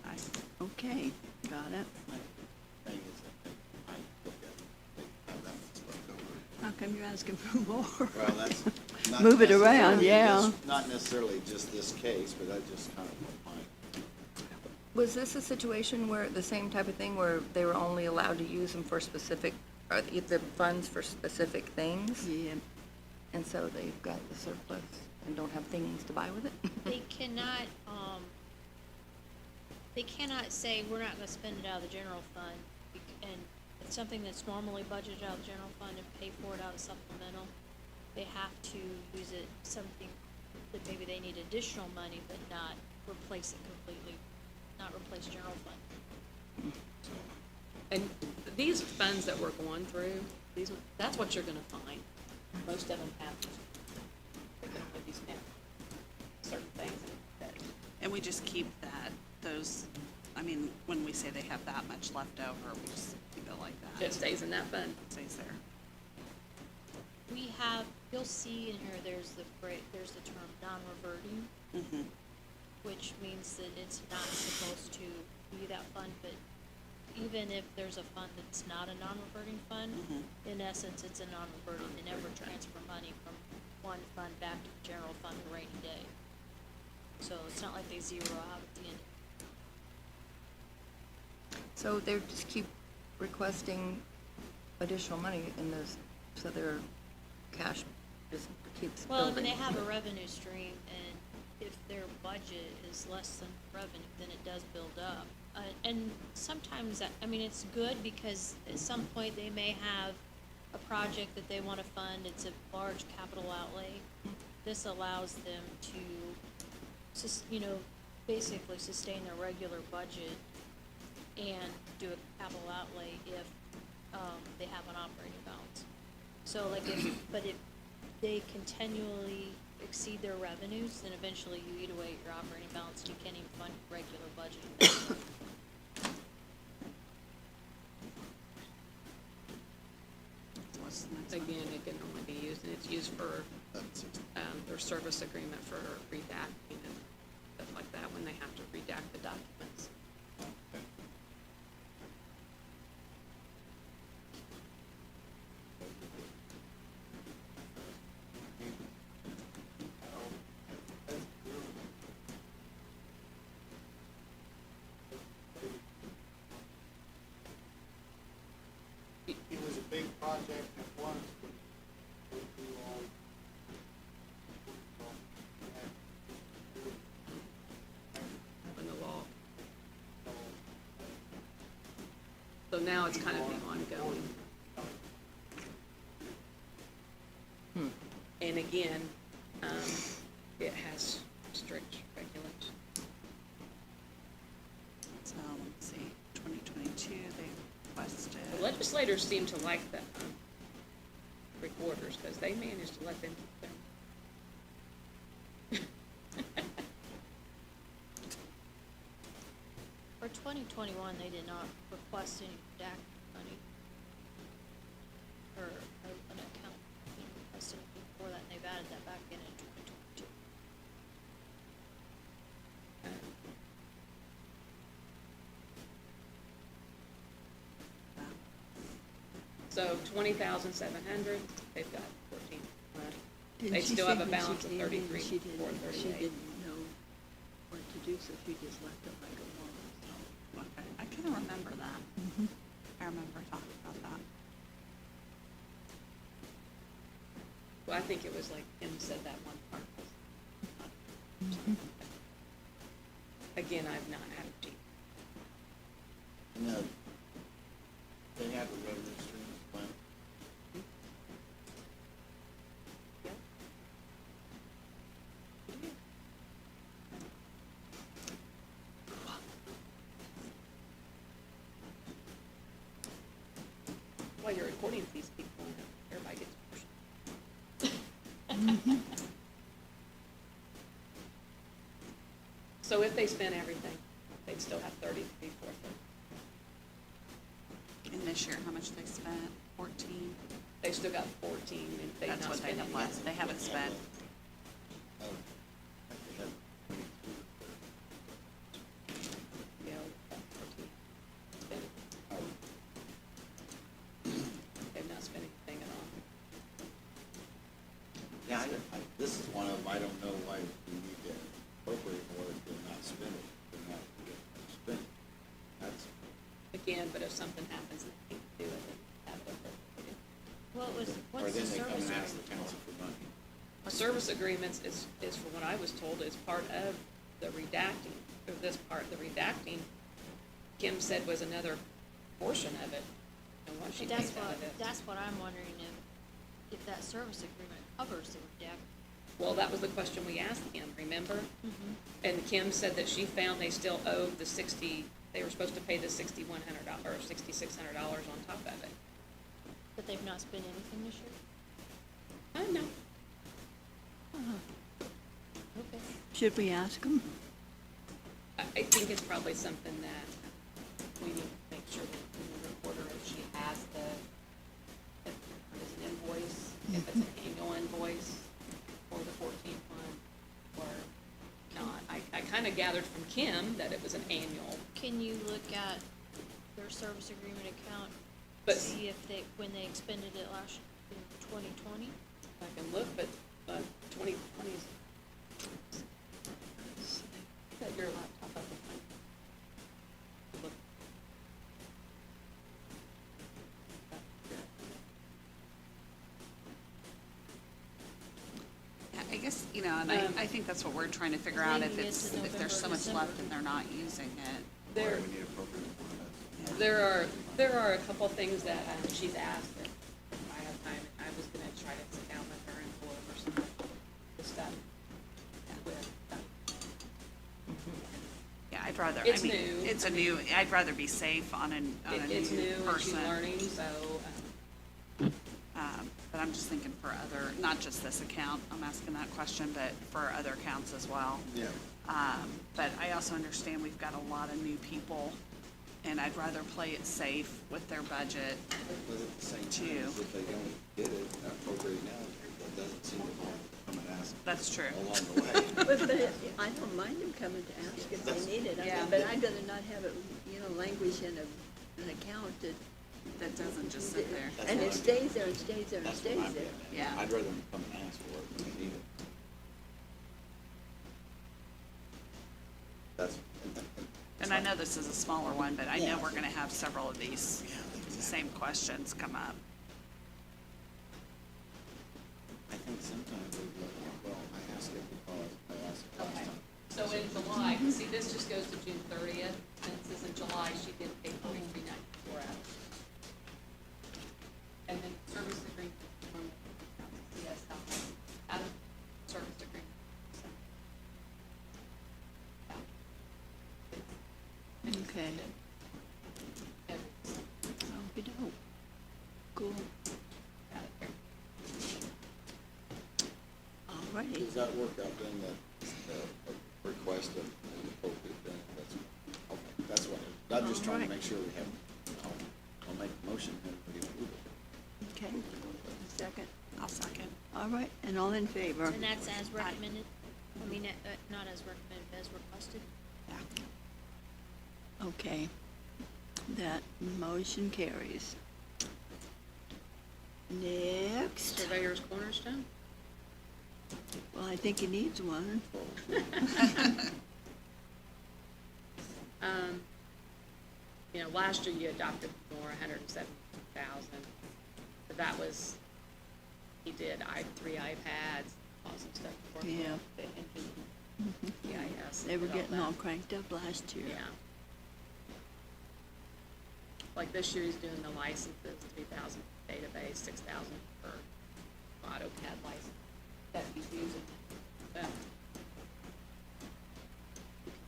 Okay, got it. Thing is, I look at it, how that one's left over. How come you're asking for more? Well, that's not Move it around, necessarily yeah. not necessarily just this case, but I just kind of what my, Was this a situation where, the same type of thing, where they were only allowed to use them for specific, or the funds for specific things? Yeah, And so they've got the surplus and don't have things to buy with it? They cannot say, we're not gonna spend it out of the general fund, and it's something that's normally budgeted out of the general fund and pay for it out of supplemental. They have to use it, something that maybe they need additional money, but not replace it completely, not replace general fund. And these funds that we're going through, that's what you're gonna find. Most of them have, they can only be spent certain things that, And we just keep those, I mean, when we say they have that much left over, we just keep it like that. it stays in that fund. It stays there. We have, you'll see in here, there's the term non-reverting, Mm-hmm. which means that it's not supposed to be that fund, but even if there's a fund that's not a non-reverting fund, in essence, it's a non-reverting. They never transfer money from one fund back to the general fund a rainy day. So it's not like they zero out at the end. So they just keep requesting additional money in this, so their cash just keeps Well, I mean, building. they have a revenue stream, and if their budget is less than revenue, then it does build up. And sometimes, I mean, it's good because at some point they may have a project that they want to fund, it's a large capital outlay. This allows them to, basically sustain their regular budget and do a capital outlay if, they have an operating balance. So like if they continually exceed their revenues, then eventually you eat away at your operating balance and you can't even fund regular budgeting. What's the next one? Again, it can only be used, and it's used for, that's, their service agreement for redacting and stuff like that, when they have to redact the documents. It was a big project at once, but we all. In the law. So now it's kind of the ongoing. And again, it has strict regulations. So, let's see, 2022, they requested. The legislators seem to like the recorders, because they managed to let them keep them. For 2021, they did not request any redacted money or an account being requested before that, and they've added that back in 2022. So 20,700, they've got 14 left. Didn't They she still say have a when she balance of came in, 33, she didn't 438. know what to do, so she just left it like it was, so. Okay, I kind of remember that. I remember talking about that. Well, I think it was like Kim said that one part was not. Again, I've not had a deep. no, they have a revenue stream plan. Yep. why you're recording these people, and everybody gets a portion. So if they spent everything, they'd still have 33,430. And this year, how much they spent? 14? They still got 14, and they've That's not what they spent have any. left. They haven't spent. Yeah, 14. Spent. They've not spent anything at all. Yeah, this is one of them, I don't know why we need to appropriate more if they're not spending, they're not spending. That's, Again, but if something happens and they can't do it, then have it appropriated. Well, it was, or what's the then they come service and ask the agreement? council for money. Service agreements is from what I was told, is part of the redacting, or this part, the redacting, Kim said was another portion of it, and what she But takes out of it. that's what I'm wondering, if that service agreement covers the redact. Well, that was the question we asked Kim, remember? And Kim said that she found they still owed the they were supposed to pay the $6,100 or $6,600 on top of it. But they've not spent anything this year? I don't know. Okay. Should we ask them? I think it's probably something that we need to make sure that the reporter, if she has if it's an invoice, if it's an annual invoice for the 14 fund or not. I kind of gathered from Kim that it was an annual, Can you look at their service agreement account, But- see if when they expended it last, in 2020? I can look, but 2020 is. Got your laptop up in front. Look. Yeah, I guess, you know, and I think that's what we're trying to figure out, if Maybe it's, it's in if there's so November, much left December. and they're not using it. There, We need appropriate more. there are a couple things that she's asked that if I have time, I was gonna try to sit down with her and go over some of the stuff with. Yeah, I'd rather, I It's mean, new. it's a new, I'd rather be safe on a It's new new and she's person. learning, so, But I'm just thinking for other, not just this account, I'm asking that question, but for other accounts as well. Yeah. But I also understand we've got a lot of new people, and I'd rather play it safe with their budget. But at the same Two. time, if they don't get it appropriate now, that doesn't seem to come and ask That's true. along the way. But I don't mind them coming to ask if they need it. I Yeah. mean, but I'd rather not have it, languish in an account that. That doesn't just sit there. That's And what it I'm stays there and stays there and That's what stays I'm there. getting at. Yeah. I'd rather them come and ask for it when they need it. That's. And I know this is a smaller one, but I know Yeah. we're gonna have several of these same questions come up. I think sometimes we look at, well, I asked it because I asked it last okay. time. So in July, see, this just goes to June 30th, and it says in July, she did pay 43.94 out. And then service agreement from CSI, out of service agreement. So, Okay. yeah, Okey-doke. Cool. got it here. All righty. Does that work out then, that, request of an appropriate then, that's what, I'm just trying to Alright. make sure we have, I'll make a motion and we approve it. Okay. Second. I'll second. All right, and all in favor? And that's as recommended? I mean, not as recommended, as requested? Yeah. Okay. That motion carries. Next. Surveyor's Cornerstone? Well, I think he needs one. Last year you adopted more, 170,000, but that was, he did 3 iPads, awesome stuff. for Yeah. the EIS. They were did all getting all that. cranked up last year. Yeah. Like this year he's doing the licenses, 3,000 database, 6,000 for AutoCAD license that he's using.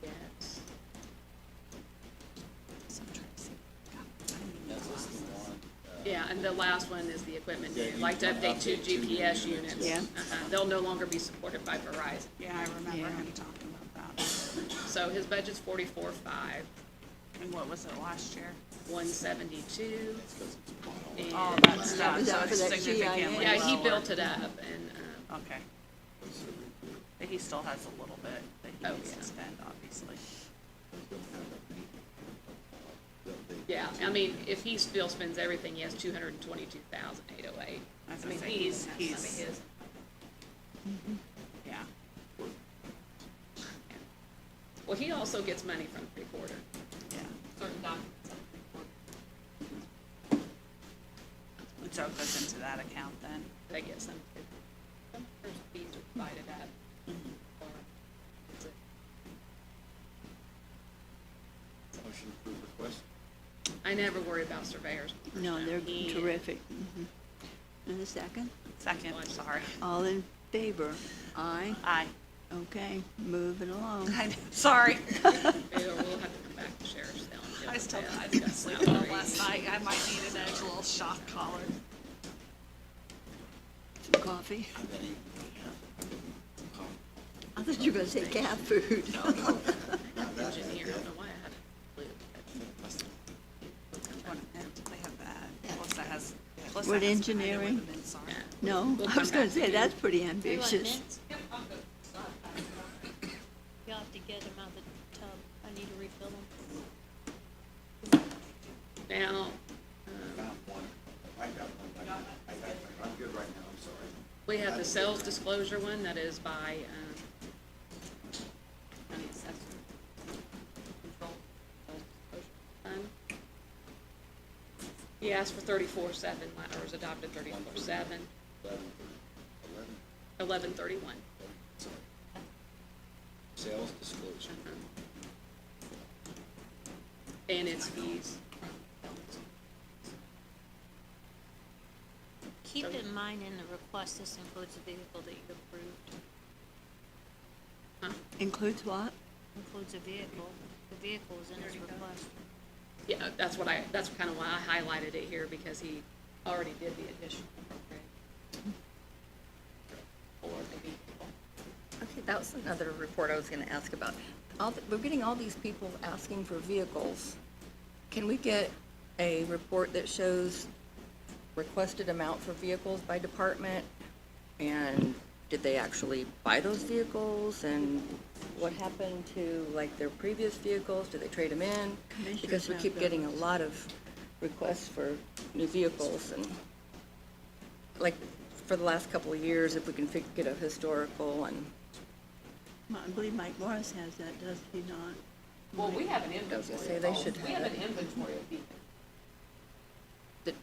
Yes. So I'm trying to see. God, I don't even know Is this what the this is. one, Yeah, and the last one is the equipment, Yeah, new, you like to want to update two update two GPS new units. units. Yeah. They'll no longer be supported by Verizon. Yeah, I remember Yeah. him talking about that. So his budget's 44.5, And what was it last year? 172. And, All that was stuff, so that for it's that significantly yeah, he lower. built it up, and, Okay. But he still has a little bit that he Oh, needs yeah. to spend, obviously. yeah, I mean, if he still spends everything, he has 222,808. I was I mean, gonna say, he's, he's- some of his, Yeah. well, he also gets money from three-quarter, Yeah. certain documents. And so it goes into that account then? They get some, there's fees are divided up. Or it's a- Motion to approve request. I never worry about surveyors. No, they're He- terrific. And a second? Second, sorry. All in favor? Aye. Aye. Okay, moving along. I know, sorry. We'll have to come back to sheriff's sale and deal I with still, that. I didn't sleep well last night. I might need an edge, a little shock collar. Some coffee? I've been eating, I thought you were gonna say cat food. no, not that, Engineer, I don't know why I had it. They have that. Plus that has. plus What that has been engineering? with the mints on it. No, We'll I come was gonna back say, to that's you. pretty You want ambitious. mints? You'll have to get them out of the tub. I need to refill them. Now, found one. I got one. I'm good right now, I'm sorry. we have the sales disclosure one that is by, county assessor. Control sales disclosure fund. He asked for 34.7, or was adopted 34.7, 11.31. Sorry. Sales disclosure. And its fees. Keep in mind in the request, this includes the vehicle that you approved. Huh? Includes what? Includes a vehicle. The vehicle is in his request. Yeah, that's kind of why I highlighted it here, because he already did the additional appropriation. For the vehicle. Okay, that was another report I was gonna ask about. We're getting all these people asking for vehicles. Can we get a report that shows requested amount for vehicles by department? And did they actually buy those vehicles? And what happened to like their previous vehicles? Did they trade them in? Commissioners Because we have keep getting a those. lot of requests for new vehicles and like for the last couple of years, if we can get a historical and I believe Mike Morris has that, does he not? Well, we have an I was inventory. gonna say of they all- should We have have an it. inventory of vehicles.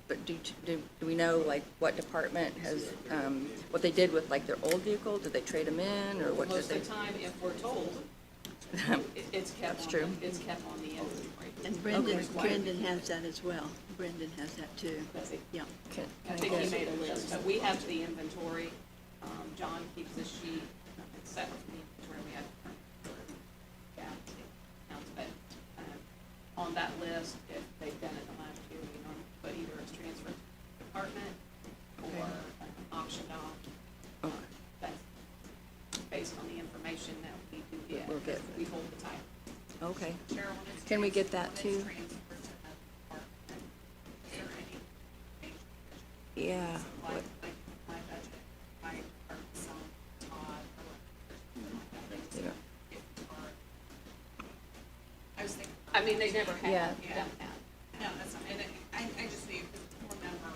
But do we know, like, what department has, what they did with, like, their old vehicle? Did they trade them in, or what did Most they? of the time, if we're told, it's kept That's on, true. it's kept on the inventory. And Brendan has that as well. Brendan has that too. Does he? Yeah. Can I I think he get- made a list, but we have the inventory. John keeps a sheet, it's separate from the inventory we had. Yeah, counts, but, on that list, if they've done it the last year, we normally put either as transfer to the department or auctioned off. Okay. That's based on the information that we do get. We'll get. We hold the title. Okay. Cheryl, when it's Can we get that when it's too? transferred to that department, is there any Yeah. like, What- like my budget, my department, some Todd, or Yeah. I was thinking. I mean, they never Yeah. have done that. No, that's not, and I just need to remember,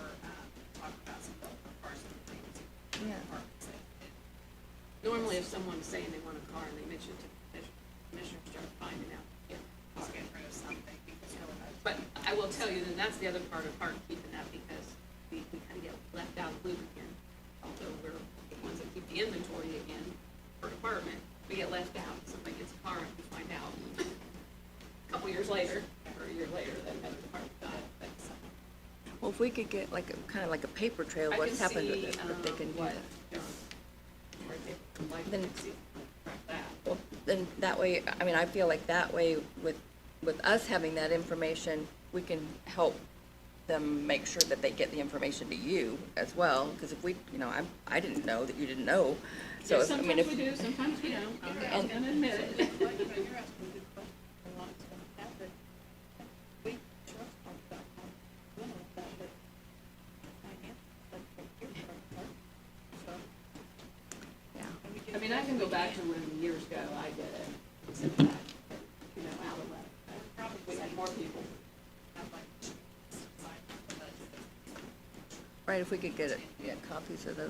talking about some bill for cars and things. Yeah. Departments that- Normally, if someone's saying they want a car and they mention it to the commissioner, start finding out. Yeah. Let's get rid of something because we're. But I will tell you, and that's the other part of hard keeping that, because we kind of get left out of the loop again. Although we're the ones that keep the inventory again per department, we get left out. Somebody gets a car and we find out a couple years later, or a year later, that another department got it. But, Well, if we could get like, kind of like a paper trail, I what's can happened with see, it, if they can do what, that. where they, like, Then- see, track that. Well, then that way, I mean, I feel like that way with us having that information, we can help them make sure that they get the information to you as well, because if we, I didn't know that you didn't know. So, if- I mean, Sometimes we do, sometimes we don't. I'm gonna admit it. Like, you're asking a good question, a lot is gonna happen. We trust about how, when all that, but finance, that's what you're part, so. yeah. and we get I mean, I can go back to when years ago I did it, sent that, out of that. Probably had more people. Right, if we could get copies of those.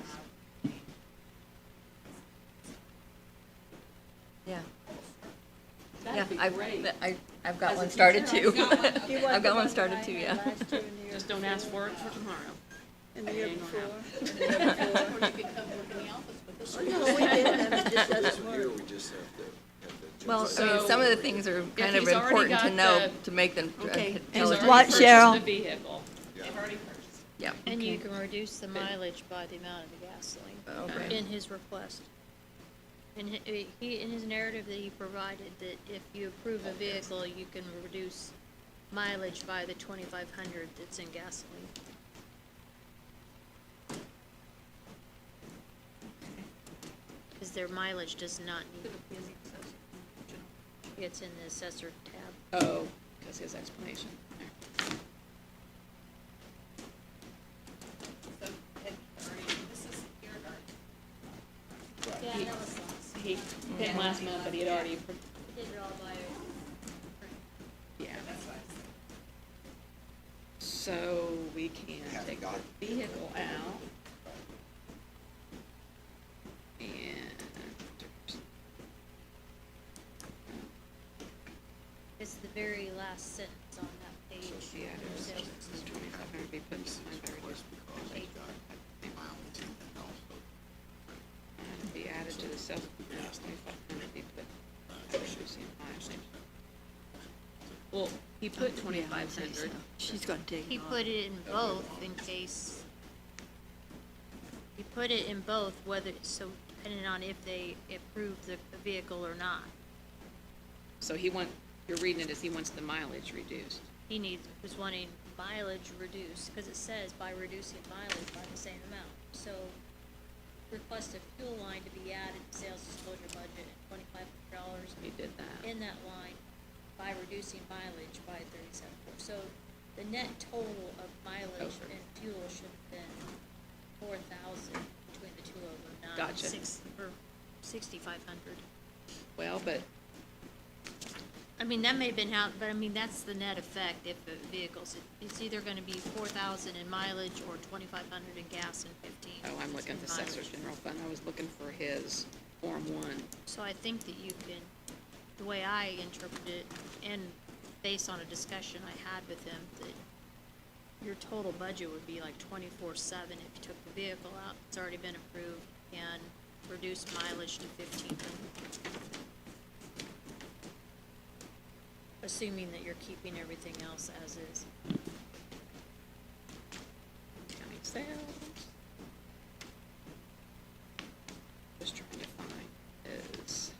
Yeah. Yeah, That'd be I've, great. I've got As a one started teacher, too. I've got one. You want I've got the one that started I too, had yeah. last year and the year Just don't ask before, for it for tomorrow. And the year Ain't gonna before. happen. and the year before. Or you could come work in the office with us. Oh, no, we did, it just doesn't This one here, work. we just have to. Well, I mean, So, some of the things are kind of he's already important to got know the- to make them, Okay. tell He's it. What, Cheryl? The vehicle. They've already purchased. Yeah, And you Okay. can reduce the mileage by the amount of the gasoline okay. in his request. And he, in his narrative that he provided, that if you approve a vehicle, you can reduce mileage by the 2,500 that's in gasoline. Because their mileage does not need, it's in the assessor tab. Oh, because his explanation. So, this is your guard. Yeah, that was last. He did last month, but he had already, He did it all by. yeah. So we can take the vehicle out. And It's the very last sentence on that page. yeah, There's there's sales. 2,500 be put in Because he's got mileage in it also. and be added to the self, 2,500 be put, reducing mileage. Well, he put Yeah, 2,500. She's gonna take He it off. put it in both in case, he put it in both, whether, so depending on if they approve the vehicle or not. So you're reading it as he wants the mileage reduced. He was wanting mileage reduced, because it says by reducing mileage by the same amount. So request a fuel line to be added to sales disclosure budget at $2,500 He did that. in that line by reducing mileage by 37.4. So the net total of mileage Okay. and fuel should have been 4,000 between the two of them, not Gotcha. 6,500. Well, but I mean, that may have been how, but I mean, that's the net effect if the vehicles, it's either gonna be 4,000 in mileage or 2,500 in gas and 15. oh, I'm looking at the in mileage. Assessor's General Fund. I was looking for his Form 1. So I think that you can, the way I interpret it, and based on a discussion I had with him, that your total budget would be like 24/7 if you took the vehicle out, it's already been approved, and reduced mileage to 1,500. Assuming that you're keeping everything else as is. County sales. Just trying to find his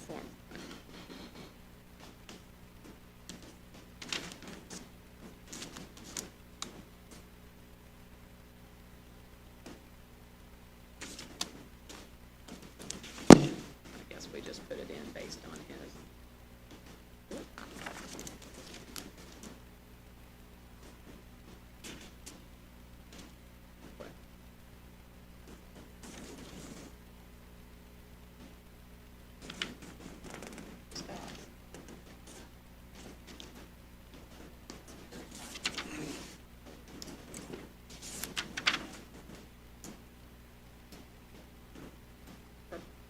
Form 1. I guess we just put it in based on his. What? Stuff.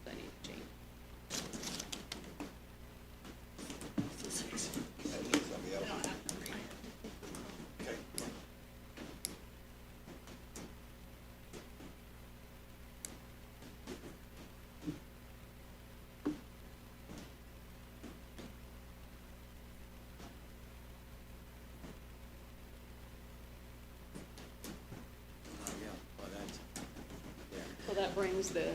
I need to change. Somebody else? Okay. Yeah, well, that's, yeah. So that brings the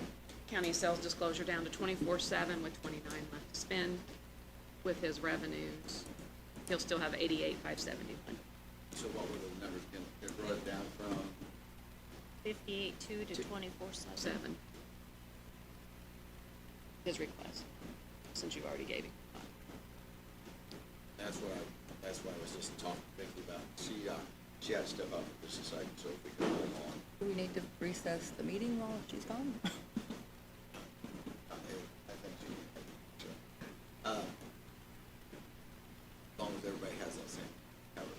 county sales disclosure down to 24/7 with 29 left to spend. with his revenues, he'll still have 88,571. So what were the numbers, can it brought it down from, 58.2 to 24.7. His request, since you've already gave him. that's why I was just talking to Vicki about, she had to step up just a second, so if we could hold on. Do we need to recess the meeting while she's gone? I think she, sure. As long as everybody has that same cover.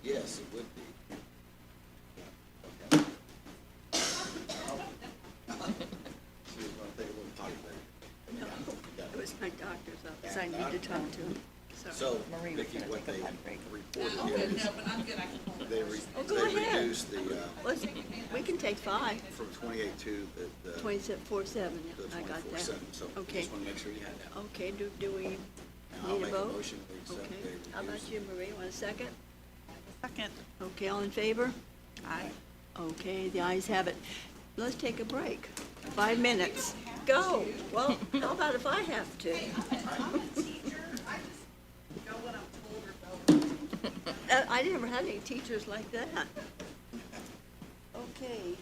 Yes, it would be. Okay. She was gonna take a little potty break. No, it was my doctor's office. I need to talk to him. Sorry. So, Marie was Vicki, gonna what take a they potty break. reported here is No, but I'm good, I can hold it. they Oh, go they ahead. reduced the, Let's, we can take 5. from 28.2, the. 27, To I got that. 24/7, so Okay. just want to make sure you had that. Okay, do we And I'll need a make a vote? motion we accept Okay. the How about reduced- you, Marie? Want a second? Second. Okay, all in favor? Aye. Okay, the ayes have it. Let's take a break. 5 minutes. Go. Well, how about if I have to? I never had any teachers like that. Okay.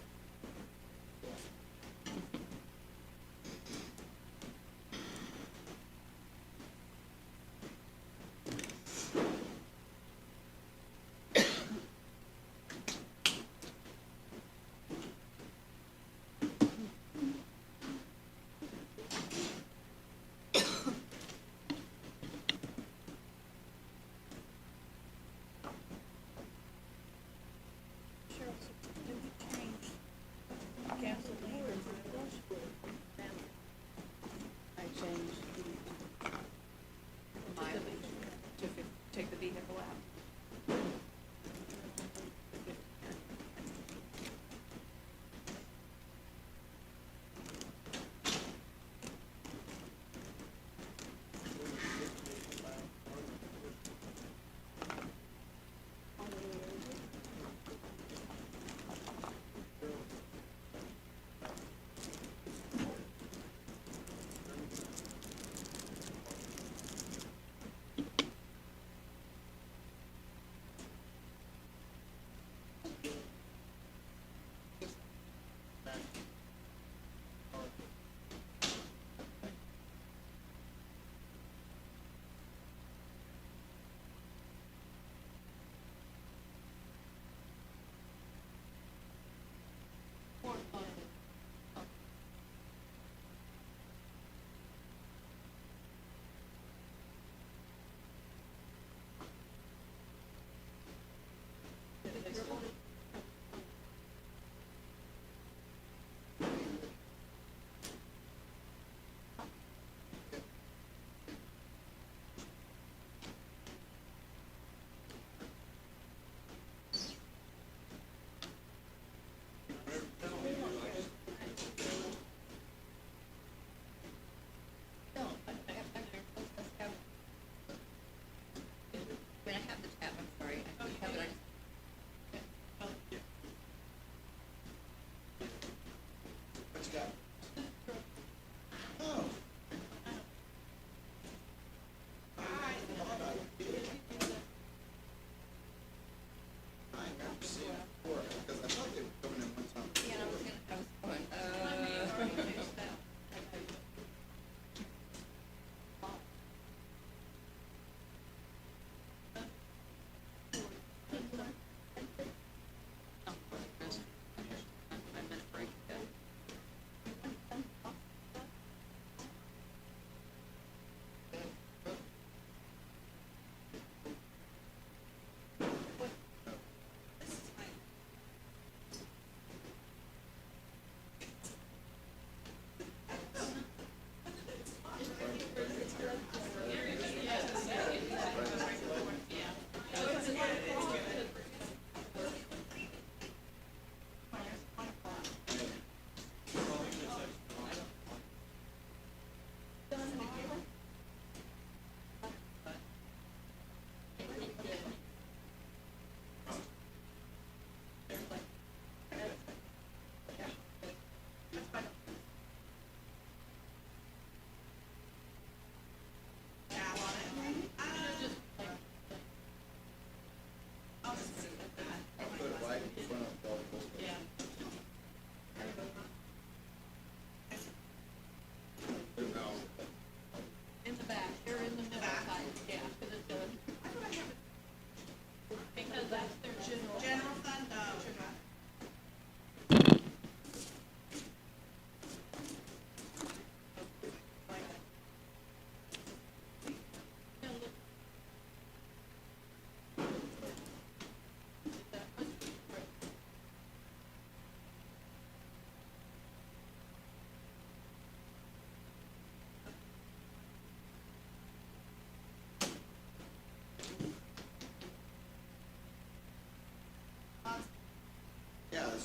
Cheryl, so did we change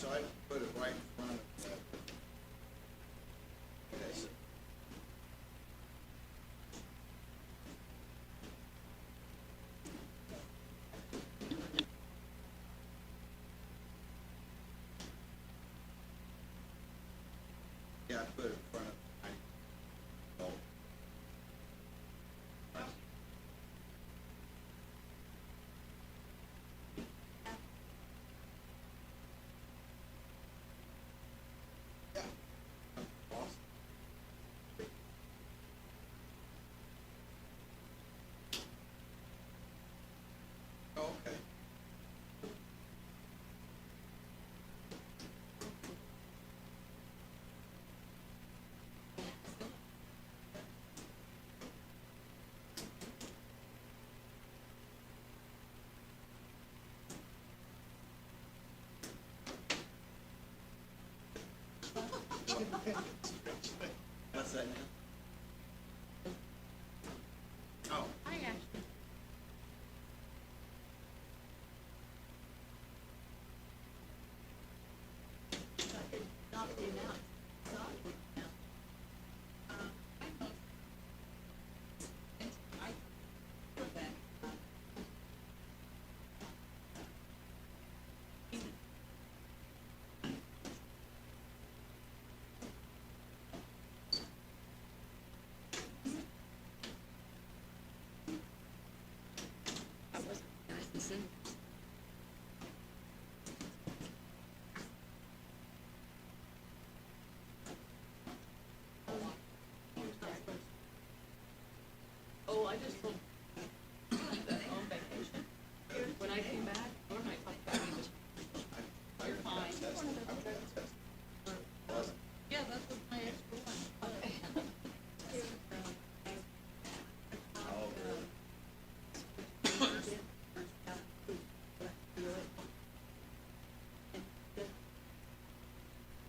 so I put it right in front of that. Okay, so yeah, I put it in front of, oh. Yeah. Awesome. Oh, okay. What's that now? Oh. Hi, Ashley. That was nice and soon. Oh, I just told that on vacation. When I came back, or I talked about you just. You're fine. Yeah, that's what my ex-girlfriend.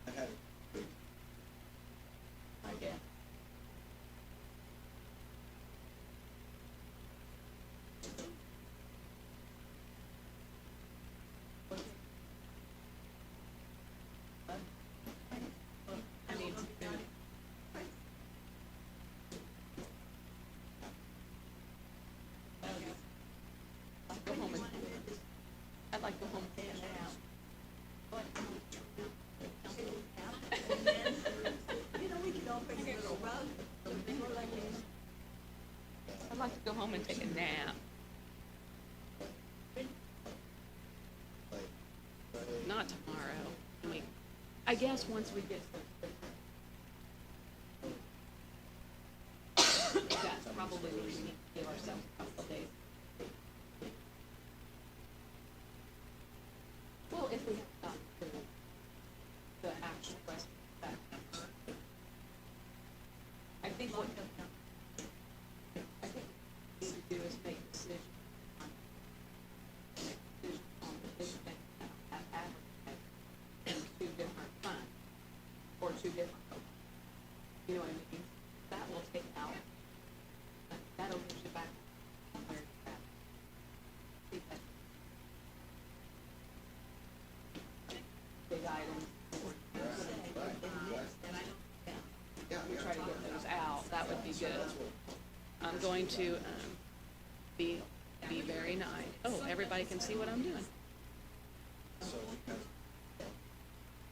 I had it. I guess. I need some food. Go home and, I'd like to go home and hang out. I'd like to go home and take a nap. Not tomorrow. I guess once we get to. That's probably what we need to give ourselves a couple of days. Well, if we have gotten through the actual question. I think what I think we need to do is make a decision on the big thing at advertising in two different funds or two different. You know what I mean? That will take out. That'll push it back. Where it's at. See that? Big items. We try to get those out, that would be good. I'm going to, be very nice. Oh, everybody can see what I'm doing. So we have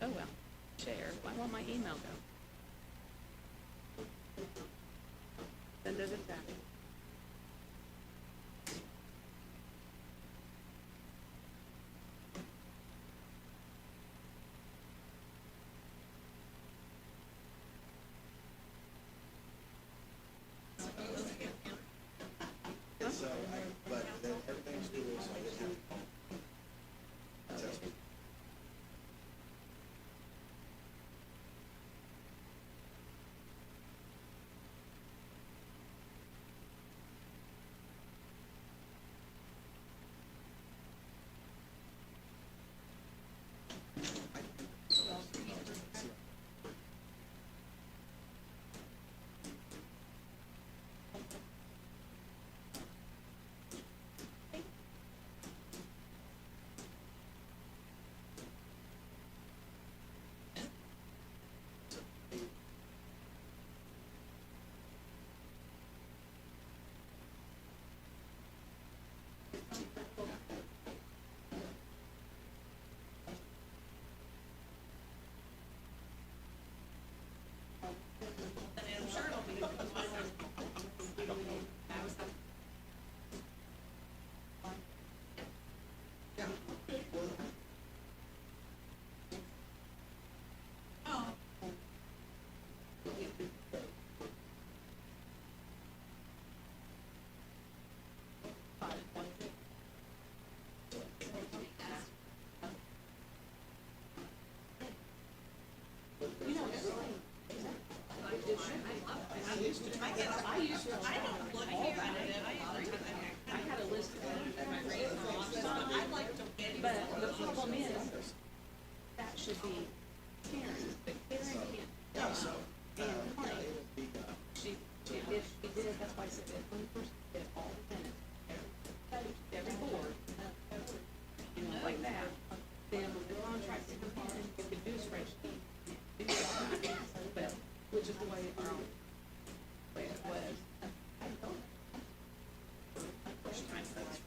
Oh, well, share, why won't my email go? Send it a text. So, but then everything's good, so I didn't have to call. Test me. had a list of my reasons, but the problem is, that should be Karen's, but Karen can't. And claim, if she did, that's why I said if one person did all the minutes, every board, you know, like that, then when the contract is in, you could do spreadsheet, do that, but, which is the way it was. First time for us.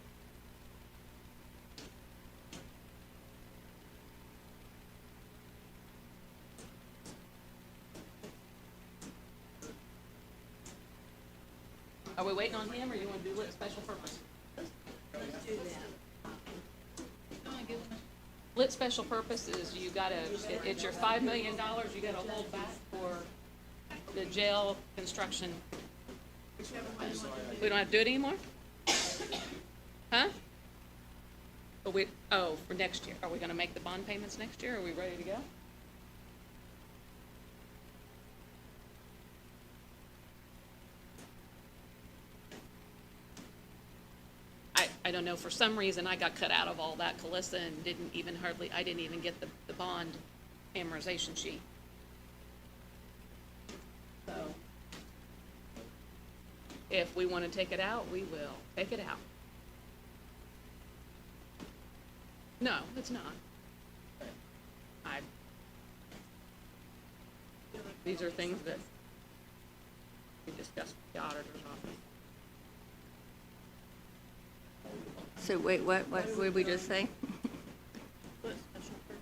Are we waiting on him, or you wanna do lit special purpose? Let's do that. Lit special purpose is you gotta, it's your $5 million you gotta hold back for the jail construction. We don't have to do it anymore? Huh? For next year. Are we gonna make the bond payments next year? Are we ready to go? I don't know, for some reason I got cut out of all that, Calissa, and I didn't even get the bond amortization sheet. So, if we wanna take it out, we will take it out. No, it's not. These are things that we discussed with the auditor's office. So wait, what did we just say? What special purpose?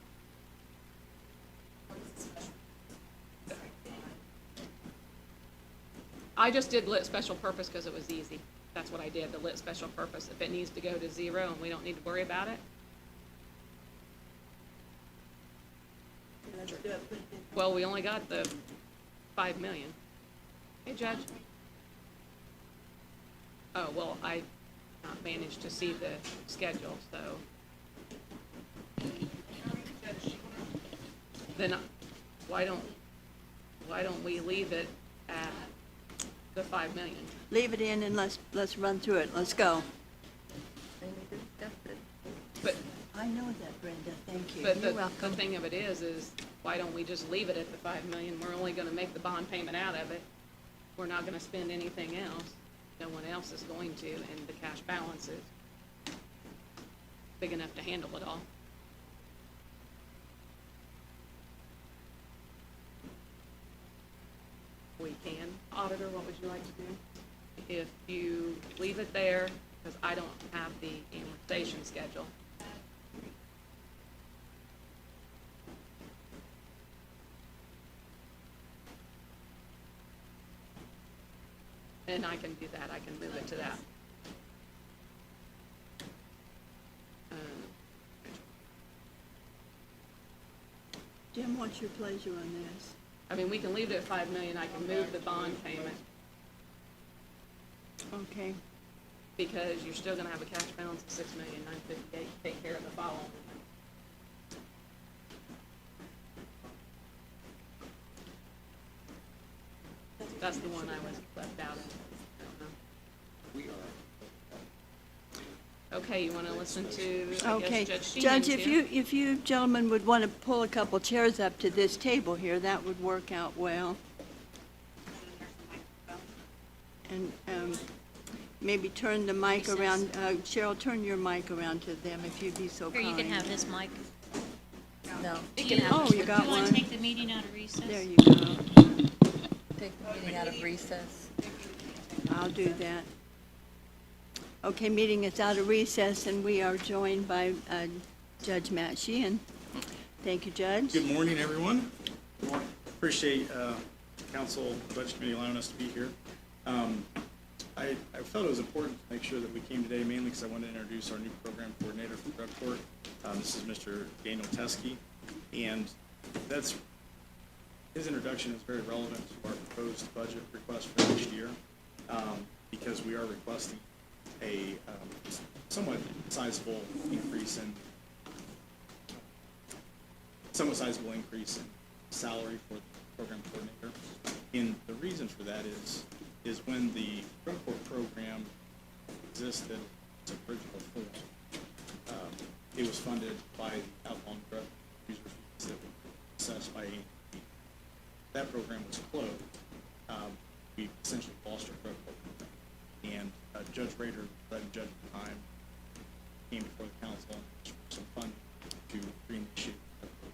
I just did lit special purpose because it was easy. That's what I did, the lit special purpose. If it needs to go to 0 and we don't need to worry about it, Let's do it. well, we only got the 5 million. Hey, Judge. Oh, well, I managed to see the schedule, so. Then why don't we leave it at the 5 million? Leave it in and let's run through it. Let's go. They need to discuss it. But, I know that, Brenda, thank you. but You're the welcome. thing of it is why don't we just leave it at the 5 million? We're only gonna make the bond payment out of it. We're not gonna spend anything else. No one else is going to, and the cash balance is big enough to handle it all. We can. Auditor, what would you like to do? If you leave it there, because I don't have the amortization schedule. And I can do that, I can move it to that. Jim, what's your pleasure on this? I mean, we can leave it at 5 million, I can move the bond payment, Okay. because you're still gonna have a cash balance of 6,958,000, take care of the following. That's the one I was left out of. I don't know. We are. Okay, you wanna listen to, I Okay. guess, Judge Judge, Stevens if you gentlemen would want to pull a couple chairs up to this table here, that would work out well. And maybe turn the mic around, Cheryl, turn your mic around to them if you'd be so Or kind. you can have this mic. No, You can have Oh, it. you got Do you want one? to take the meeting out of recess? There you go. take the meeting out of recess. I'll do that. Okay, meeting is out of recess, and we are joined by Judge Matt Sheehan. Thank you, Judge. Good morning, everyone. Appreciate Council Budget Committee allowing us to be here. I felt it was important to make sure that we came today, mainly because I wanted to introduce our new program coordinator for drug court. This is Mr. Daniel Teskey, and his introduction is very relevant to our proposed budget request for next year, because we are requesting a somewhat sizable increase in salary for program coordinator. And the reason for that is when the drug court program existed as a original form, it was funded by the alcohol and drug user fees that were assessed by ANP. That program was closed. We essentially lost our drug court program. And Judge Rader, presiding judge at the time, came before the council and asked for some funding to reinitiate the program.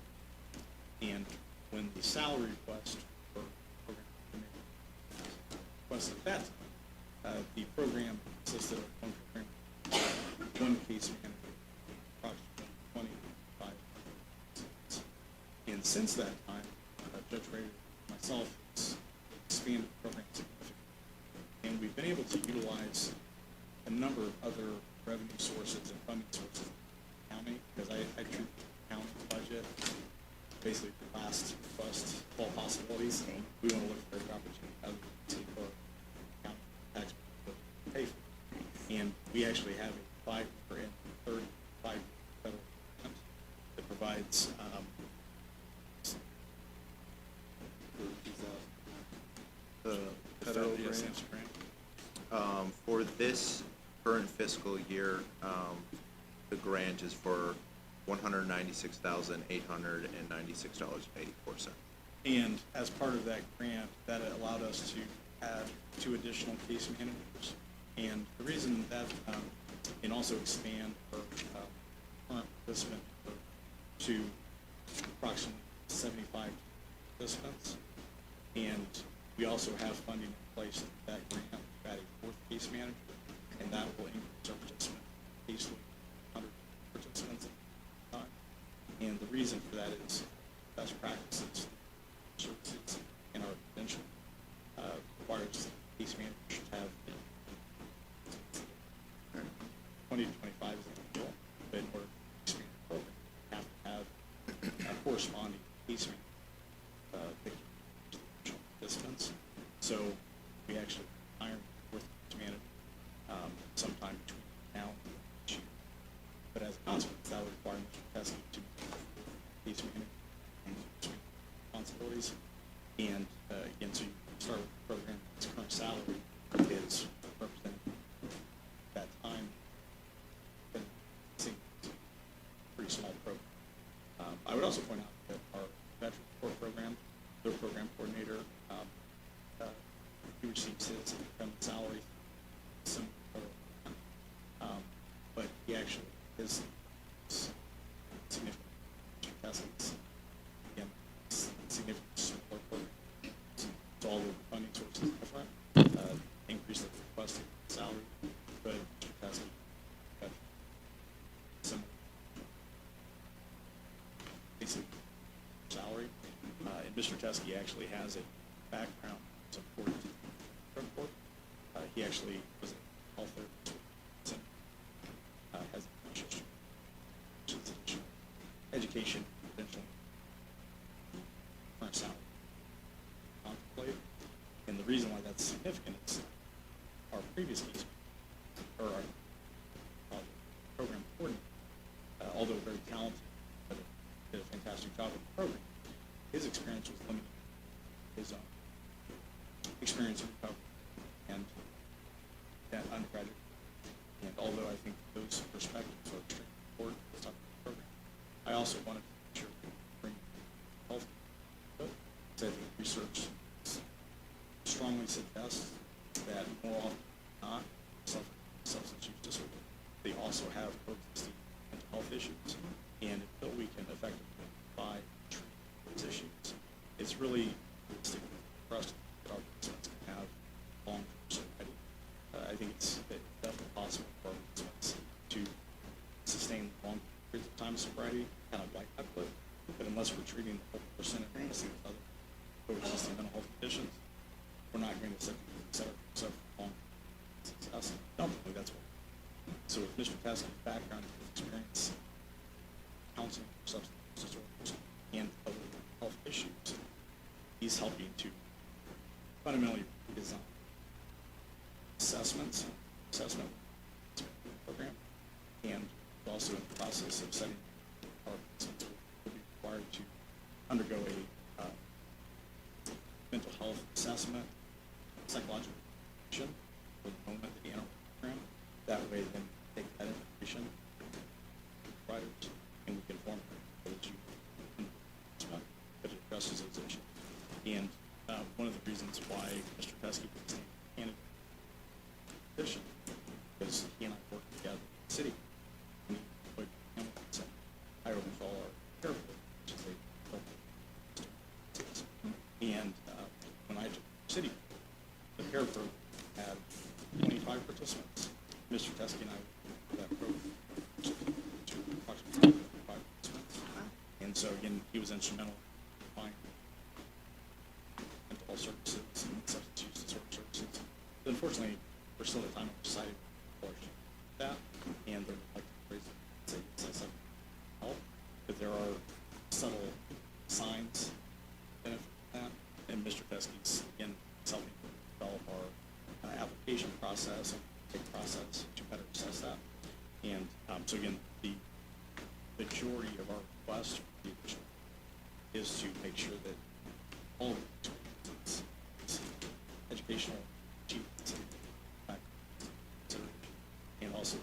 And when the salary request for program coordinator requested at that time, the program consisted of one program, one case manager, approximately 25 students. And since that time, Judge Rader and myself has expanded the program significantly. And we've been able to utilize a number of other revenue sources and funding sources in the county, because I treat the county budget basically the last request of all possibilities. We want to look for every opportunity other than for county taxpayers to pay for it. And we actually have a 5-year and 35 federal grant that provides The federal yes, grant. grant. For this current fiscal year, the grant is for $196,896.84. And as part of that grant, that allowed us to add 2 additional case managers. And the reason that, and also expand our current participant to approximately 75 participants. And we also have funding in place for that grant to add a 4th case manager, and that will increase our participant caseload, 100 participants at a time. And the reason for that is best practices, services, and our credential requires the case manager should have 20 to 25 is the goal, but in order to expand the program, you have to have a corresponding case manager participants. So we actually hire a 4th case manager sometime between now and this year. But as a consequence, that would require Mr. Teskey to case manager responsibilities. And again, so you start with the program, its current salary is represented at that time, but it's a pretty small program. I would also point out that our veteran support program, their program coordinator, he receives his income salary similar to but he actually is significant. Again, significant support program. So all the funding sources are different. Increase the requested salary, but Mr. Teskey got similar basic salary. And Mr. Teskey actually has a background support drug court. He actually was a health therapist, has education, credential, current salary contemplated. And the reason why that's significant is our previous case, or our program coordinator, although very talented, but did a fantastic job with the program, his experience was limited. His experience in recovery and that undergraduate. And although I think those perspectives are extremely important to this type of program, I also wanted to make sure we bring health. Because I think research strongly suggests that more often than not, substance use disorder, they also have coexisting mental health issues. And until we can effectively identify and treat those issues, it's really for us to that our participants can have long-term sobriety. I think it's definitely possible for our participants to sustain long periods of time of sobriety, kind of like that, but unless we're treating the whole person and missing with other coexisting mental health conditions, we're not going to set ourselves for long success. I don't think that's what. So with Mr. Teskey's background and experience counseling for substance disorders and other health issues, he's helping to fundamentally design assessment program, and also in the process of setting our participants will be required to undergo a mental health assessment, psychological evaluation for the moment that the animal program. That way then take that information to providers and we can form a that addresses those issues. And one of the reasons why Mr. Teskey was named candidate position because he and I work together in the city. We put Hamilton I oversaw our care board, which is and when I took the city, the care program had 25 participants. Mr. Teskey and I were that program to approximately 25 participants. And so again, he was instrumental in finding mental health services and substance use disorder services. But unfortunately, we're still at a time of deciding that, and they're like say help, but there are subtle signs benefit that, and Mr. Teskey's again helping develop our application process and process to better assess that. And so again, the majority of our request for the additional is to make sure that all of the experiences, educational achievements, and also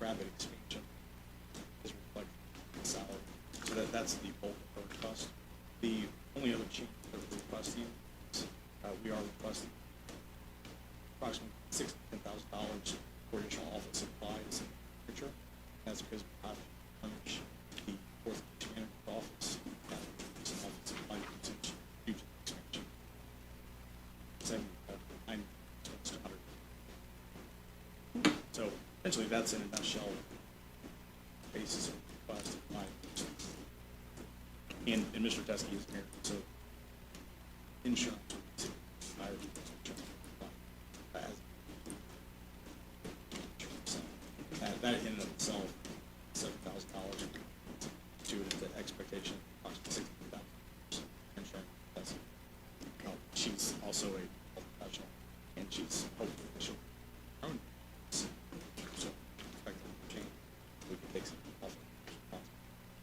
rapid expansion is reflected in salary. So that's the bulk of our request. The only other change that we're requesting is we are requesting approximately $10,000 for additional office supplies and furniture. That's because we have to furnish the fourth manager's office some office supply usage due to the expansion. 9 to 100. So essentially, that's in a nutshell basis of request of my and Mr. Teskey is here, so insurance. That in and of itself, $7,000 to the expectation of approximately $60,000 insurance. That's, she's also a health professional, and she's hopefully she'll own. So expect to change. We can take some off.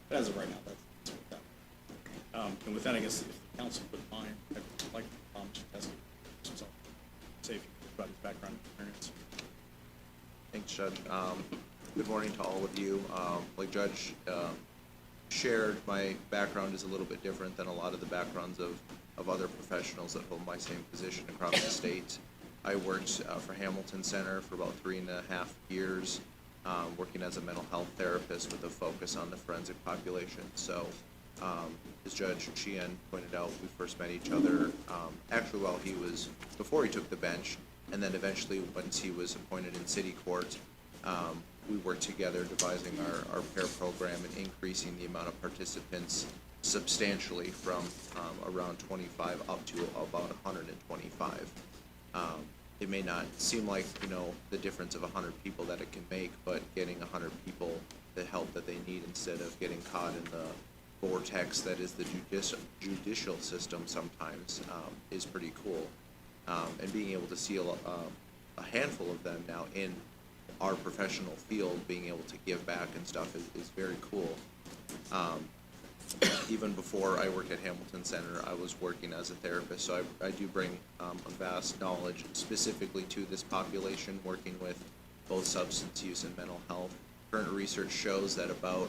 But as of right now, that's what that. And with that, I guess if the council would mind, I'd like to Mr. Teskey himself say a few things about his background experience. Thanks, Judge. Good morning to all of you. Like Judge shared, my background is a little bit different than a lot of the backgrounds of other professionals that hold my same position across the state. I worked for Hamilton Center for about 3.5 years, working as a mental health therapist with a focus on the forensic population. So, as Judge Sheehan pointed out, we first met each other actually while before he took the bench, and then eventually once he was appointed in city court, we worked together devising our pair program and increasing the amount of participants substantially from around 25 up to about 125. It may not seem like, the difference of 100 people that it can make, but getting 100 people the help that they need instead of getting caught in the vortex that is the judicial system sometimes is pretty cool. And being able to see a handful of them now in our professional field being able to give back and stuff is very cool. Even before I worked at Hamilton Center, I was working as a therapist, so I do bring a vast knowledge specifically to this population, working with both substance use and mental health. Current research shows that about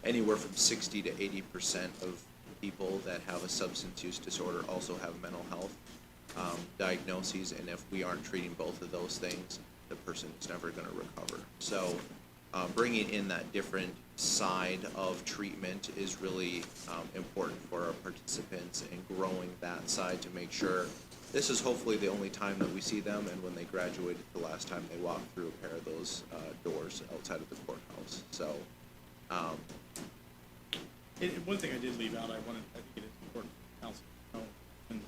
anywhere from 60 to 80% of people that have a substance use disorder also have mental health diagnoses, and if we aren't treating both of those things, the person is never going to recover. So bringing in that different side of treatment is really important for our participants, and growing that side to make sure this is hopefully the only time that we see them, and when they graduated, the last time they walk through a pair of those doors outside of the courthouse. So one thing I did leave out, I think it is important for council to know when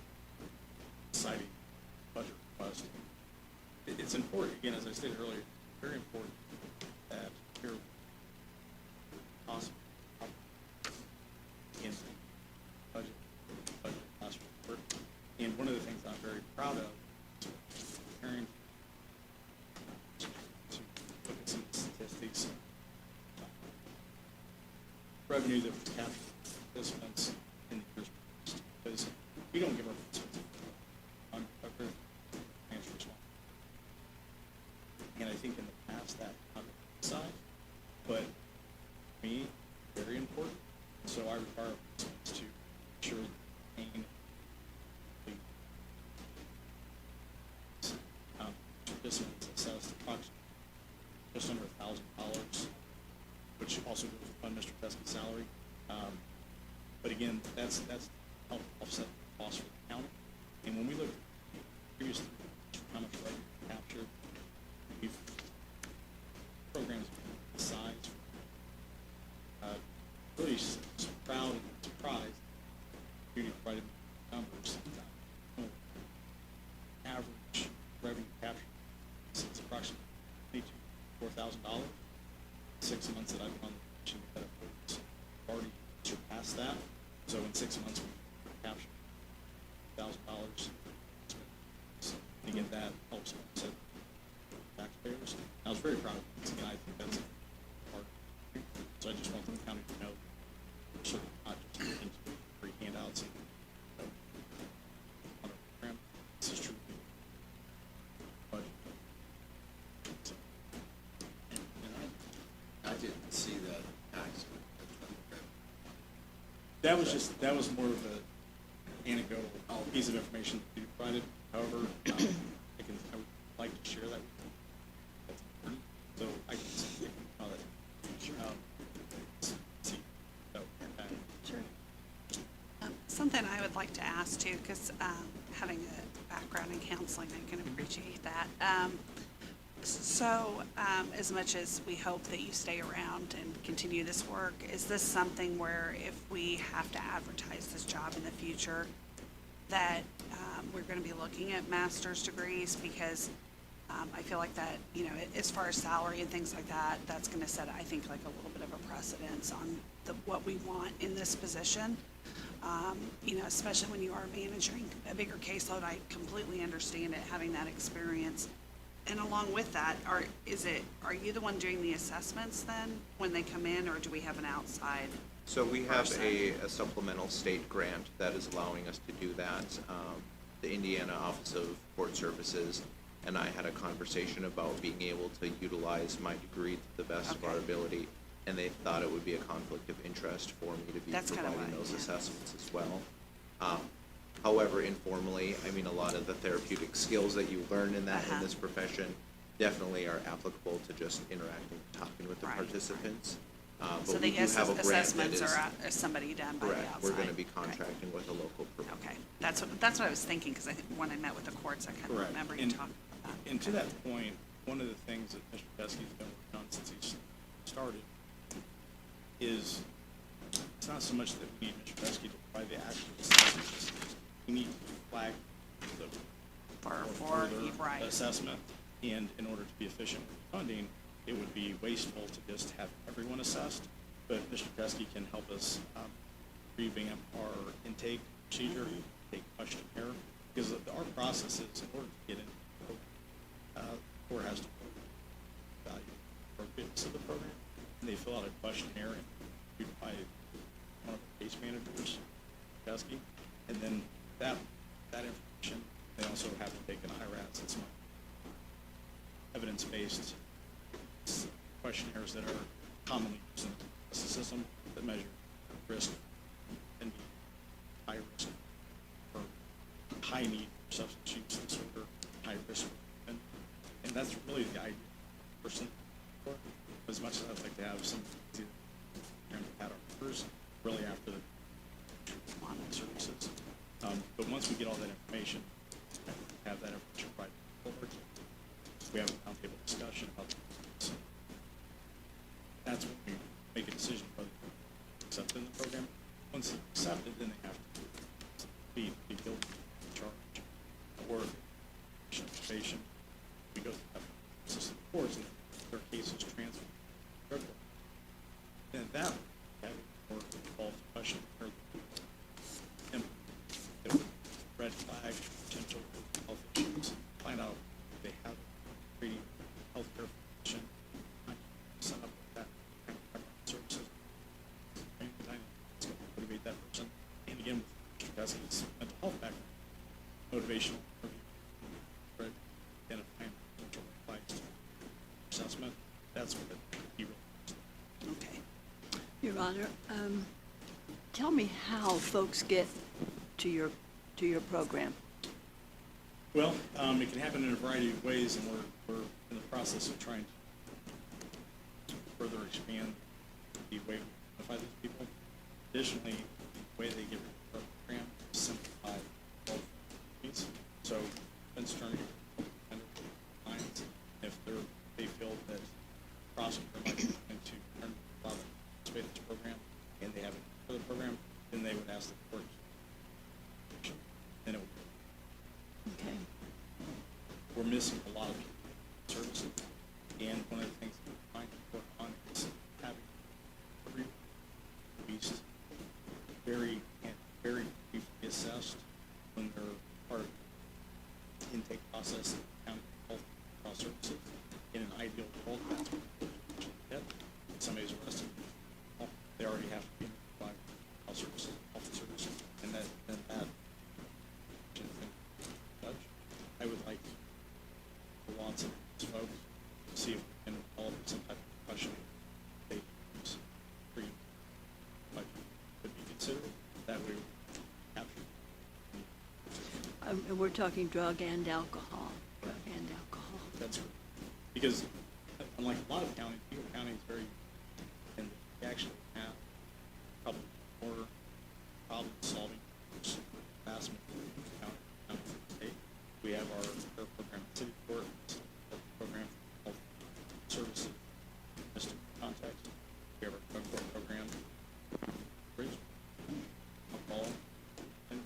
deciding budget request. It's important, again, as I stated earlier, very important that here possible in budget last report. And one of the things I'm very proud of is preparing to look at some statistics, revenue that was captured by participants in the years past. Because we we don't give our principals on cover financial responsibility. And I think in the past that on the side, but for me, very important. So I require our principals to ensure that paying participants assessed approximately just under $1,000, which also goes to fund Mr. Teskey's salary. But again, that's to help offset the cost for the county. And when we look at previous how much revenue we captured, we've programs the size. Really proud and surprised. You provided numbers. Average revenue capture is approximately $4,000. 6 months that I've been on the commission, we've already surpassed that. So in 6 months, we captured $1,000. And again, that helps offset taxpayers. I was very proud of this, and I think that's part. So I just want the county to know, certainly not just looking to free handouts and on our program. This is true. But so, I didn't see that tax. that was more of an anecdotal piece of information that you provided. However, I would like to share that with you. That's important. So I can see how that. See. So, Sure. Something I would like to ask too, because having a background in counseling, I can appreciate that. So as much as we hope that you stay around and continue this work, is this something where if we have to advertise this job in the future, that we're going to be looking at master's degrees? Because I feel like that, you know, as far as salary and things like that, that's going to set, I think, like a little bit of a precedence on what we want in this position. You know, especially when you are managing a bigger caseload, I completely understand it, having that experience. And along with that, are you the one doing the assessments then when they come in, or do we have an outside? So we have person? a supplemental state grant that is allowing us to do that. The Indiana Office of Court Services and I had a conversation about being able to utilize my degree to the best of our Okay. ability, and they thought it would be a conflict of interest for me to be That's kinda providing why, those yeah. assessments as well. However, informally, I mean, a lot of the therapeutic skills that you learn in Uh-huh. this profession definitely are applicable to just interacting, talking with the Right. participants. So But we the do have a grant that assessments is, are somebody done by the outside? correct, we're gonna be Okay. contracting with a local provider. Okay, that's what I was thinking, because I think when I met with the courts, I kind of correct. remember you And- talking about that. And to that point, one of the things that Mr. Teskey's been working on since he's started is, it's not so much that we need Mr. Teskey to provide the actual assessments. We need to flag the For further right. assessment, and in order to be efficient with funding, it would be wasteful to just have everyone assessed, but Mr. Kresge can help us revamp our intake procedure, take questionnaire, because our process is, in order to get in, the court has to value the appropriateness of the program, and they fill out a questionnaire and reviewed by one of the case managers, Kresge, and then that information, they also have to take an IRAS and some evidence-based questionnaires that are commonly used in the justice system that measure risk and high risk or high need for substance use disorder, high risk, and that's really the ideal person for. As much as I'd like to have some had our first really after the online services. But once we get all that information, have that information right forward, we have a roundtable discussion about this. That's when we make a decision whether to accept in the program. Once it's accepted, then they have to be guilty, charged, or probation. We go through that process in the courts, and their case is transferred. And at that, have a more involved question, or red flag, potential health issues, find out if they have free healthcare provision, set up that kind of services, motivate that person, and again, with Teskey's mental health background, motivational review, right? Identifying potential red flags, assessment, that's what he really. Okay. Your Honor, tell me how folks get to your program. Well, it can happen in a variety of ways, and we're in the process of trying to further expand the way we identify these people. Additionally, the way they get our program is simplified both needs. So, defense attorney, clients, if they feel that prosecutor might be willing to turn the participate in this program, and they have it for the program, then they would ask the court. Then it would. Okay. We're missing a lot of services, and one of the things that we're trying to work on is having every least very briefly assessed when they're part of the intake process of county health services. In an ideal world, that's what we should get. If somebody's arrested, well, they already have to be by health services, and that judge, I would like for lots of these folks to see if we can develop some type of questioning they use free, but could be considered that way. And we're talking drug and alcohol. That's right. Because unlike a lot of counties, Eagle County is very, and we actually have probably more problem solving vast majority of county state. We have our program at City Court, our program for health services, domestic context. We have our drug court program, bridge, alcohol, and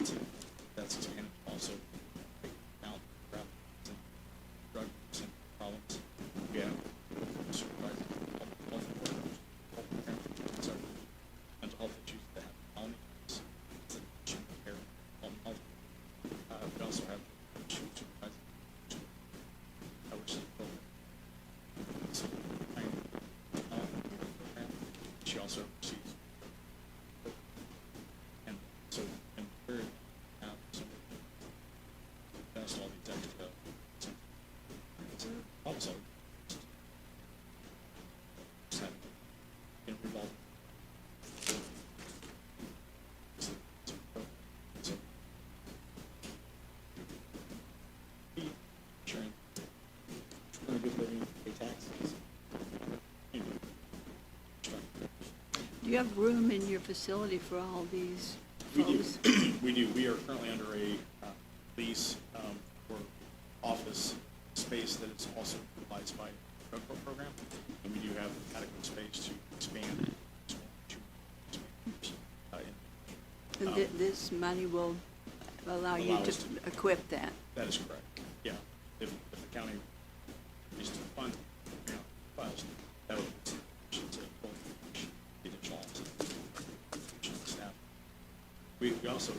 that's expanded also. Now, and drug and problems. We have supervised health workers, health program, so mental health issues that have elements, care, health. We also have supervised which is program. So, program. She also oversees. And so, and very some that's all these extra. Also, just have in revolve. So, ensuring a good living, pay taxes. Do you have room in your facility for all these We do. folks? We do. We are currently under a lease for office space that is also provided by the drug court program, and we do have adequate space to expand. And this money will allow you Allow to us to- equip that? That is correct. Yeah. If the county is to fund, files, that would be sufficient to full the additional staff. We also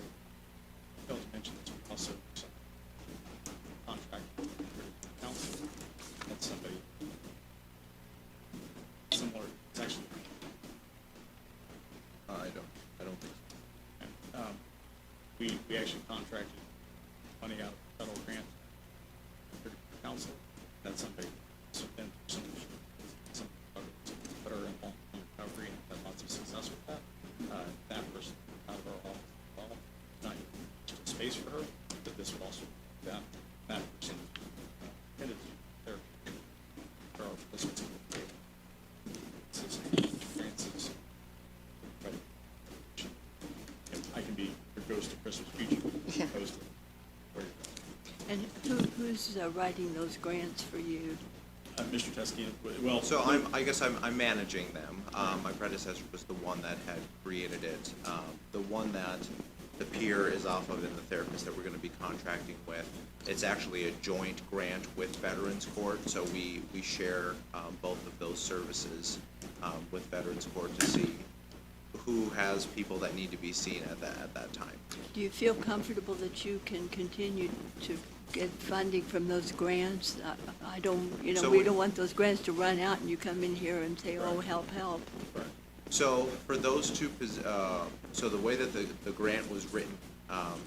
failed to mention this. We also contract with council. That's somebody similar. It's actually I don't think so. we actually contracted money out of federal grant for council. That's somebody, some that are involved in recovery and had lots of success with that. That person out of our office as well, not just a space for her, but this would also that person headed to therapy for our participants. Experiences. Right. I can be your ghost of Christmas future, opposed to where you're And who's writing those grants for you? Mr. Teskey, well. So I guess I'm managing them. My predecessor was the one that had created it. The one that the peer is off of and the therapist that we're gonna be contracting with, it's actually a joint grant with Veterans Court, so we share, both of those services, with Veterans Court to see who has people that need to be seen at that time. Do you feel comfortable that you can continue to get funding from those grants? I don't, So we we- don't want those grants to run out and you come in here and say, oh, help. So for those two, so the way that the grant was written,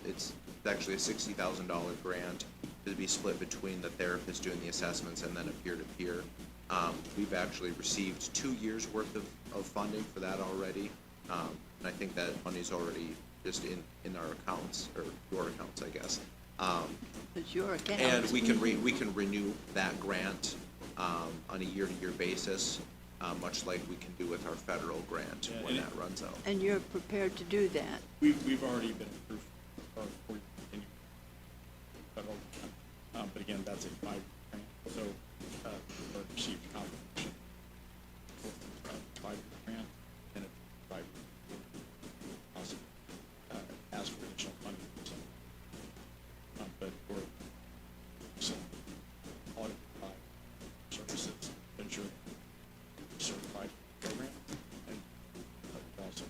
It's actually a $60,000 grant to be split between the therapist doing the assessments and then a peer-to-peer. We've actually received 2 years' worth of funding for that already. And I think that money's already just in our accounts, or your accounts, I guess. It's your account. And we can renew that grant on a year-to-year basis, much like we can do with our federal grant Yeah, when and that runs out. And you're prepared to do that? We've already been approved for continue federal, but again, that's a 5-year grant, so, we received confirmation for a 5-year grant, and a 5-year, possible, ask for additional funding, so, but we're, so, audited by services, to ensure certified program, and also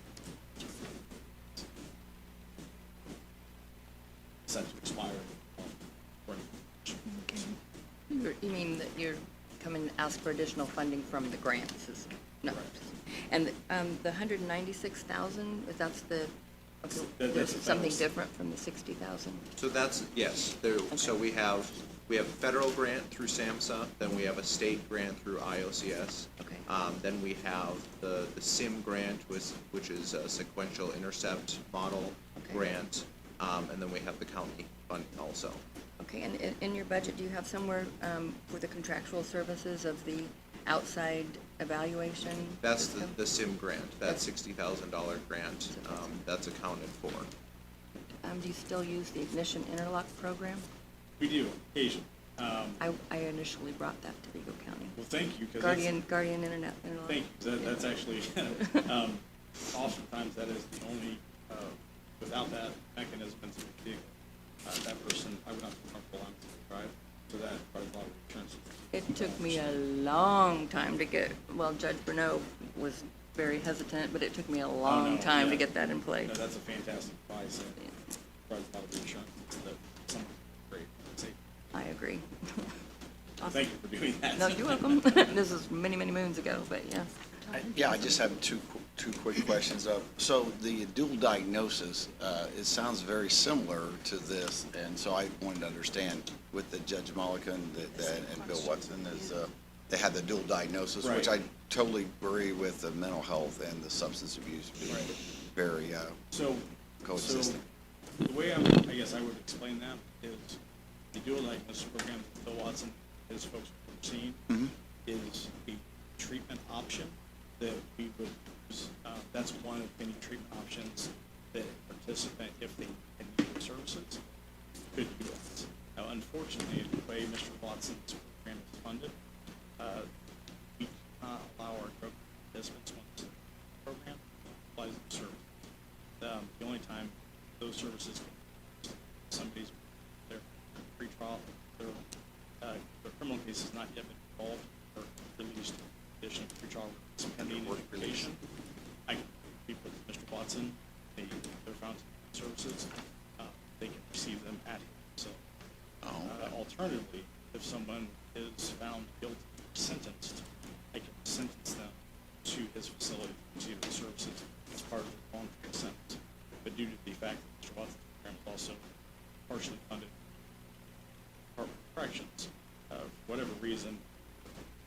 set to expire. You mean that you're coming to ask for additional funding from the grants? No. And the 196,000, if that's the, That's the something federal. different from the 60,000? So that's, yes, so we have a federal grant through SAMHSA, then we have a state grant through IOCS. Okay. Then we have the SIM grant, which is a sequential intercept model Okay. grant, and then we have the county funding also. Okay, and in your budget, do you have somewhere for the contractual services of the outside evaluation? That's system? the SIM grant, that That's- $60,000 grant, that's accounted for. Do you still use the Ignition Interlock program? We do, occasionally. I initially brought that to Vigo County. Well, thank you, because Guardian Internet Interlock. thank you, 'cause that's actually, oftentimes that is the only, without that mechanism in the vehicle, that person, I would not be comfortable on to drive, so that requires a lot of insurance. It took me a long time to get, well, Judge Bruneau was very hesitant, but it took me a long no, time to yeah. get that in place. No, that's a fantastic advice, and provides a lot of insurance, that someone great, safe. I agree. Thank you for doing that. No, you're welcome. This is many, many moons ago, but yeah. Yeah, I just have two quick questions. So the dual diagnosis, it sounds very similar to this, and so I wanted to understand with the Judge Mulligan and Bill Watson is, they had the dual diagnosis, which I Right. totally agree with the mental health and the substance abuse being very So, coexisting. the way I guess I would explain that is the dual diagnosis program that Bill Watson, his folks have seen, is a treatment option that we would use. That's one of many treatment options that a participant, if they need the services, could utilize. Now, unfortunately, the way Mr. Watson's program is funded, we cannot allow our drug participants once the program applies the service. The only time those services can, somebody's, their pretrial, their criminal case has not yet been involved or released condition of pretrial pending litigation. I can speak with Mr. Watson, their found services, they can receive them at him. So, alternatively, if someone is found guilty or sentenced, I can sentence them to his facility to receive the services as part of the voluntary sentence. But due to the fact that Mr. Watson's program is also partially funded by Department of Corrections, for whatever reason,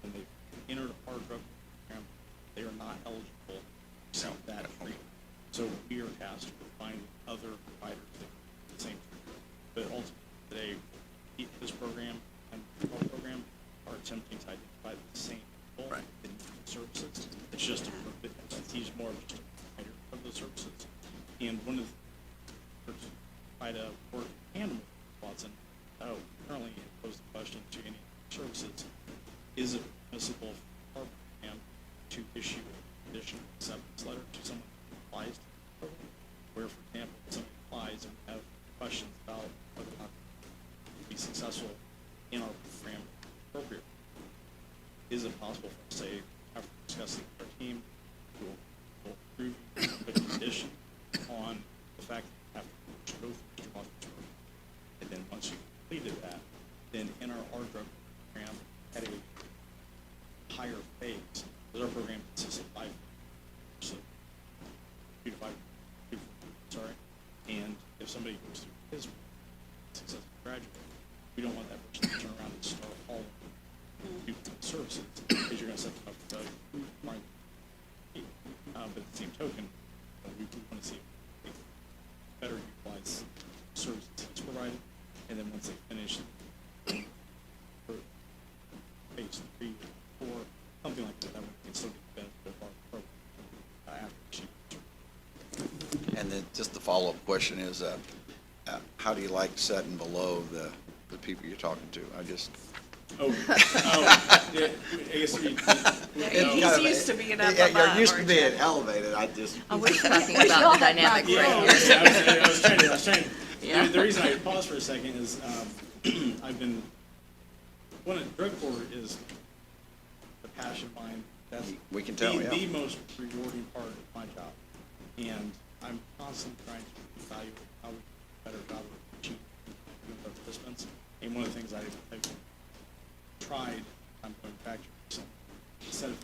when they entered our drug program, they are not eligible to receive that treatment. So we are tasked with finding other providers that do the same treatment. But ultimately, today, this program and our program are attempting to identify the same people that need the services. It's just he's more of just a provider of the services. And one of the, try to work hand with Watson, currently pose the question to any services, is it permissible for our program to issue a conditional acceptance letter to someone who applies to the program? Where, for example, somebody applies and we have questions about whether or not to be successful in our program appropriately. Is it possible for us to say, after discussing with our team, we'll approve the condition on the fact that you have to go through Mr. Watson's program? And then once you've completed that, then enter our drug program at a higher phase. Because our program consists of 5 phases. So 2 to 5, sorry. And if somebody goes through his successful graduate, we don't want that person to turn around and start hauling people services, because you're gonna set them up for failure. But at the same token, we want to see better utilize services that's provided, and then once they finish for phase 3 or 4, something like that, we can still get the benefit of our program after she. And then just the follow-up question is, how do you like setting below the people you're talking to? I just. Yeah, I guess we. He's used to being up Yeah, above, you're used to aren't being you? elevated, I just. We're talking about the dynamics Yeah, right here. I was trying. Yeah. The reason I paused for a second is, drug court is the passion behind, that's. We can tell, yeah. The most rewarding part of my job. And I'm constantly trying to evaluate how we do a better job of achieving with our participants. And one of the things I've tried, I'm going back to recently, instead of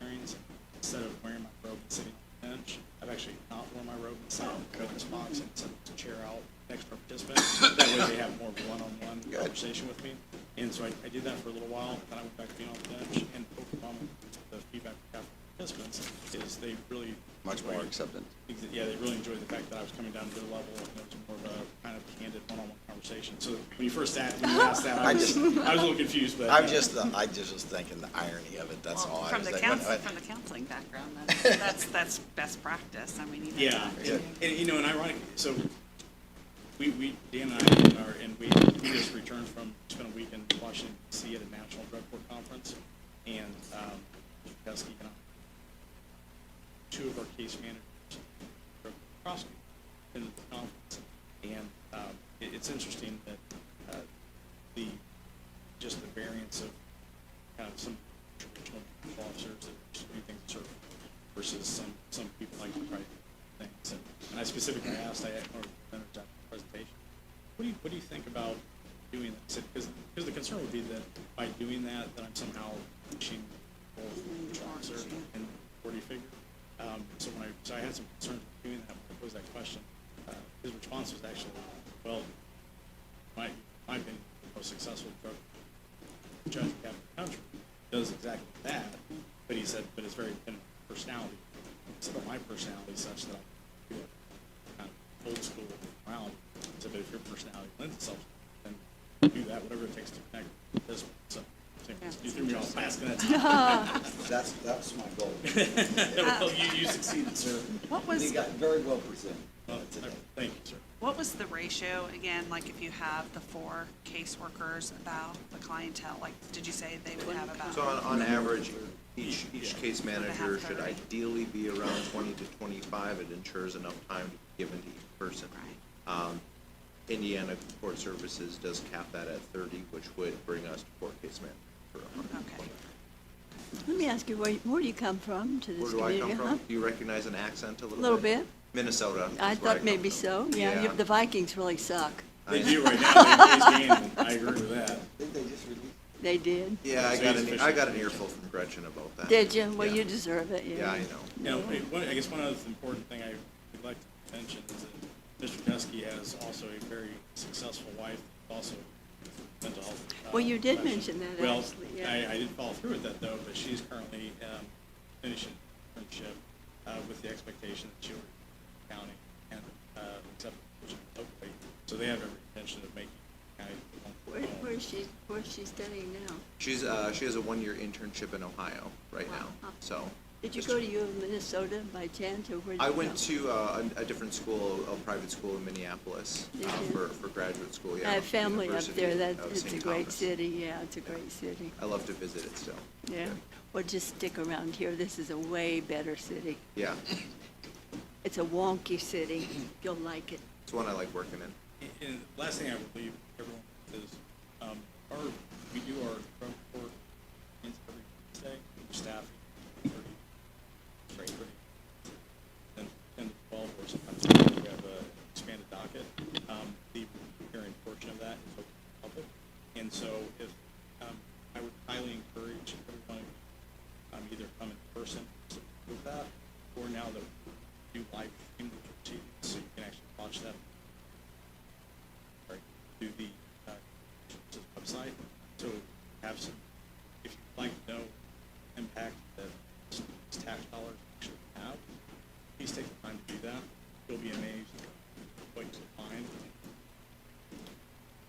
hearings, instead of wearing my robe and sitting on the bench, I've actually not worn my robe and sat in the witness box and sent the chair out next to our participants. That way they have more of a one-on-one conversation with me. And so I did that for a little while, then I went back to being on the bench, and overwhelmingly, the feedback we got from participants is they really. Much more acceptance. Yeah, they really enjoyed the fact that I was coming down to their level, and it was more of a kind of candid one-on-one conversation. So when you asked that, I was a little confused, but. I just was thinking the irony of it, that's all I From was the thinking. from the counseling background, that's best practice, I mean, you know. Yeah, and and ironically, so Dan and I, we just returned from, spent a week in Washington D.C. at a national drug court conference, and Mr. Kesky and I, 2 of our case managers, drug prosecutors, in the conference, and it's interesting that just the variance of kind of some traditional officers that just do things a certain way versus some people like to try things. And I specifically asked, I had one of the presenters at the presentation, what do you think about doing that? Because the concern would be that by doing that I'm somehow pushing the officer and 40 figure. So I had some concerns with doing that when I posed that question. His response was actually, well, my opinion, the most successful drug judge we have in the country does exactly that, but he said, but it's very kind of personality. He said, but my personality is such that I do it kind of old school around. So, but if your personality lends itself, then do that, whatever it takes to connect with this one. So, you threw me off asking that. That's my goal. Well, you succeeded, sir. What was, You got very well presented. Well, thank you, sir. what was the ratio, again, like if you have the 4 caseworkers about the clientele, like, did you say they would have about? So on average, each case manager should ideally be around 20 to 25. It ensures enough time to be given to each person. Right. Indiana Court Services does cap that at 30, which would bring us to 4 case managers per month. Okay. Let me ask you, where do you come from to this Where do I community? come huh? from? Do you recognize an accent a little bit? A little bit. Minnesota. I is where thought come maybe from. so. Yeah, the Vikings really suck. They do right now. They raise game, and I agree with that. Didn't they just release? They did. Yeah, I So got he's an official. earful from Gretchen about that. Did you? Well, Yeah. you deserve it, yeah. Yeah, I know. You know, I guess one other important thing I would like to mention is that Mr. Kuski has also a very successful wife, also mental health. Well, you did professional. mention that, Well, actually, yeah. I didn't follow through with that though, but she's currently finishing her internship with the expectation that she'll county and accept the position locally. So they have every intention of making county. Where's she studying now? She has a 1-year internship in Ohio right now, Wow. so. Did you just- go to U of Minnesota by chance, or where did you I go? went to a different school, a private school in Minneapolis Did you? for graduate school, yeah. I have family up University there, of it's St. a great Thomas. city, yeah, it's a great city, I love to visit it still. yeah. Well, just stick around here, this is a way better city. Yeah, It's a wonky city, you'll like it. it's one I like working in. And last thing I would leave everyone is, we do our drug court meetings every Wednesday, staff, 30, then 10 to 12, or sometimes we have an expanded docket. The hearing portion of that is open to the public. And so if, I would highly encourage everyone, either come in person with that, or now that we do live stream the proceedings, so you can actually watch that mind,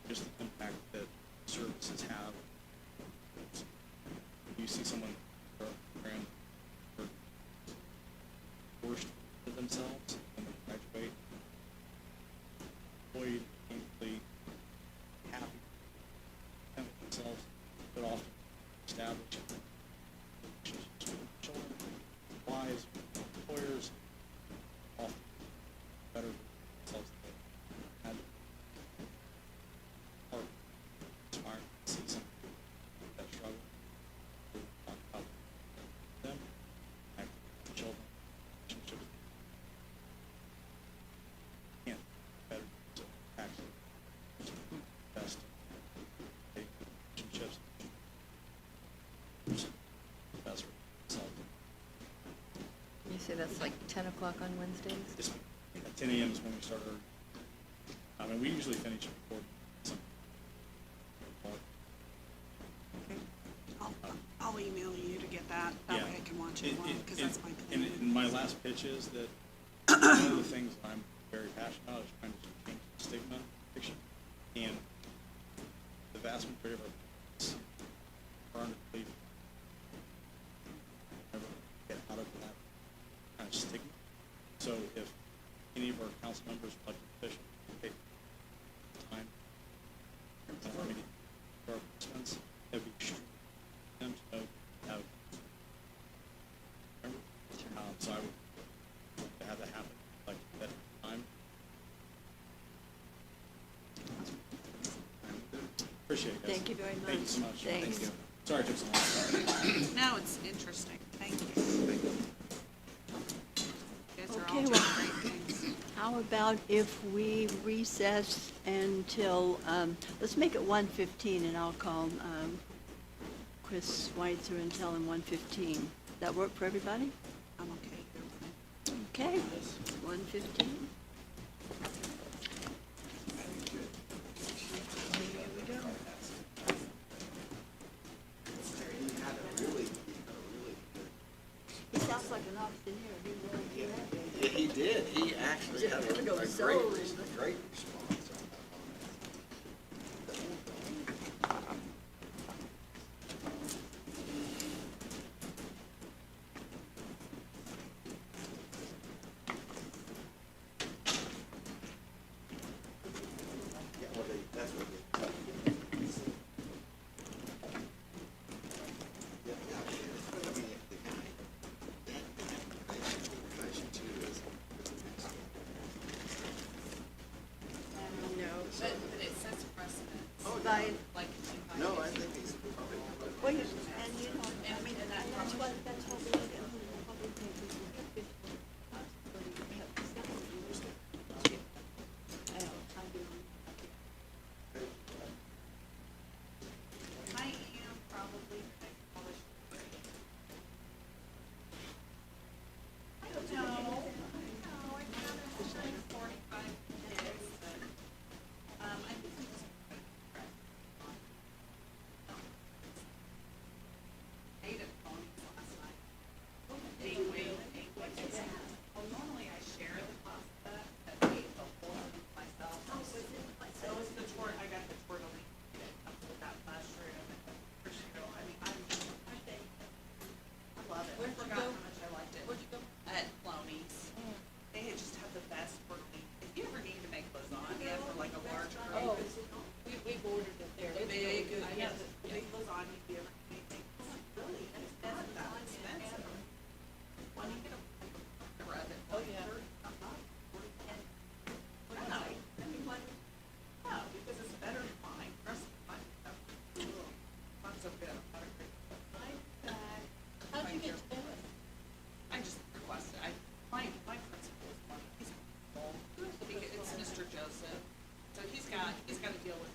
just the impact that services have. You see someone for a program or forced to themselves when they graduate, employed, painfully happy with themselves, but often establish relationships with children, wives, employers, often better themselves than they had. Or inspired to see some that struggle. Talk about them, connect with children, relationships. Can't better to actually best relationships. Best for themselves. You say that's like 10 o'clock on Wednesdays? This, at 10 a.m. is when we start our, I mean, we usually finish before some. I'll email you to get that, that way I can watch it along, because that's my And plan. my last pitch is that one of the things I'm very passionate about is trying to change the stigma of addiction. And the vast majority of our kids are under belief. Never get out of that kind of stigma. So if any of our council members, elected officials, take time for me to our participants, that'd be extremely them to know how. So I would like to have that happen, like that time. Appreciate it, guys. Thank you very much. Thank you so much. Thanks. Thank you. Sorry it took so long. No, it's interesting, thank you. You guys are all Okay, doing well, great things. How about if we recess until, let's make it 1:15, and I'll call Chris Schweitzer and tell him 1:15. That work for everybody? I'm okay. Okay, 1:15. He sounds like an auctioneer. He really did. Yeah, he did. He actually had a great response on that. Yeah, well, that's what they. Yeah, I mean, if the guy, that implication too is. No, but it sets precedent. Oh, By, Like, No, I think he's probably. well, and you know, I mean, and that's what we look at. Public papers, we have 50 possibility to have discussion. I do. I am probably, I probably should. I don't know, I counted like 45 minutes, but, I think we just. Ate at Tony's last night. Well, normally I share the pasta, but I ate the whole thing myself. So it was the I got the tortellini, with that mushroom and the prosciutto, I mean, I love it. I forgot how much I liked it. Where'd you go? At Floney's. They had just have the best tortellini. If you ever need to make lasagna for like a large group. We've ordered it there. The It's big, really good, yeah, yes. the big lasagna, if you ever need anything. Really, it's not that expensive. When you get a bread at Oh, yeah. no, I mean, like, no, because it's better than mine. Trust me, mine stuff. Not so good. I'm not a great cook. How'd you get to that? I just requested, my principal is one, he's old, it's Mr. Joseph, so he's got to deal with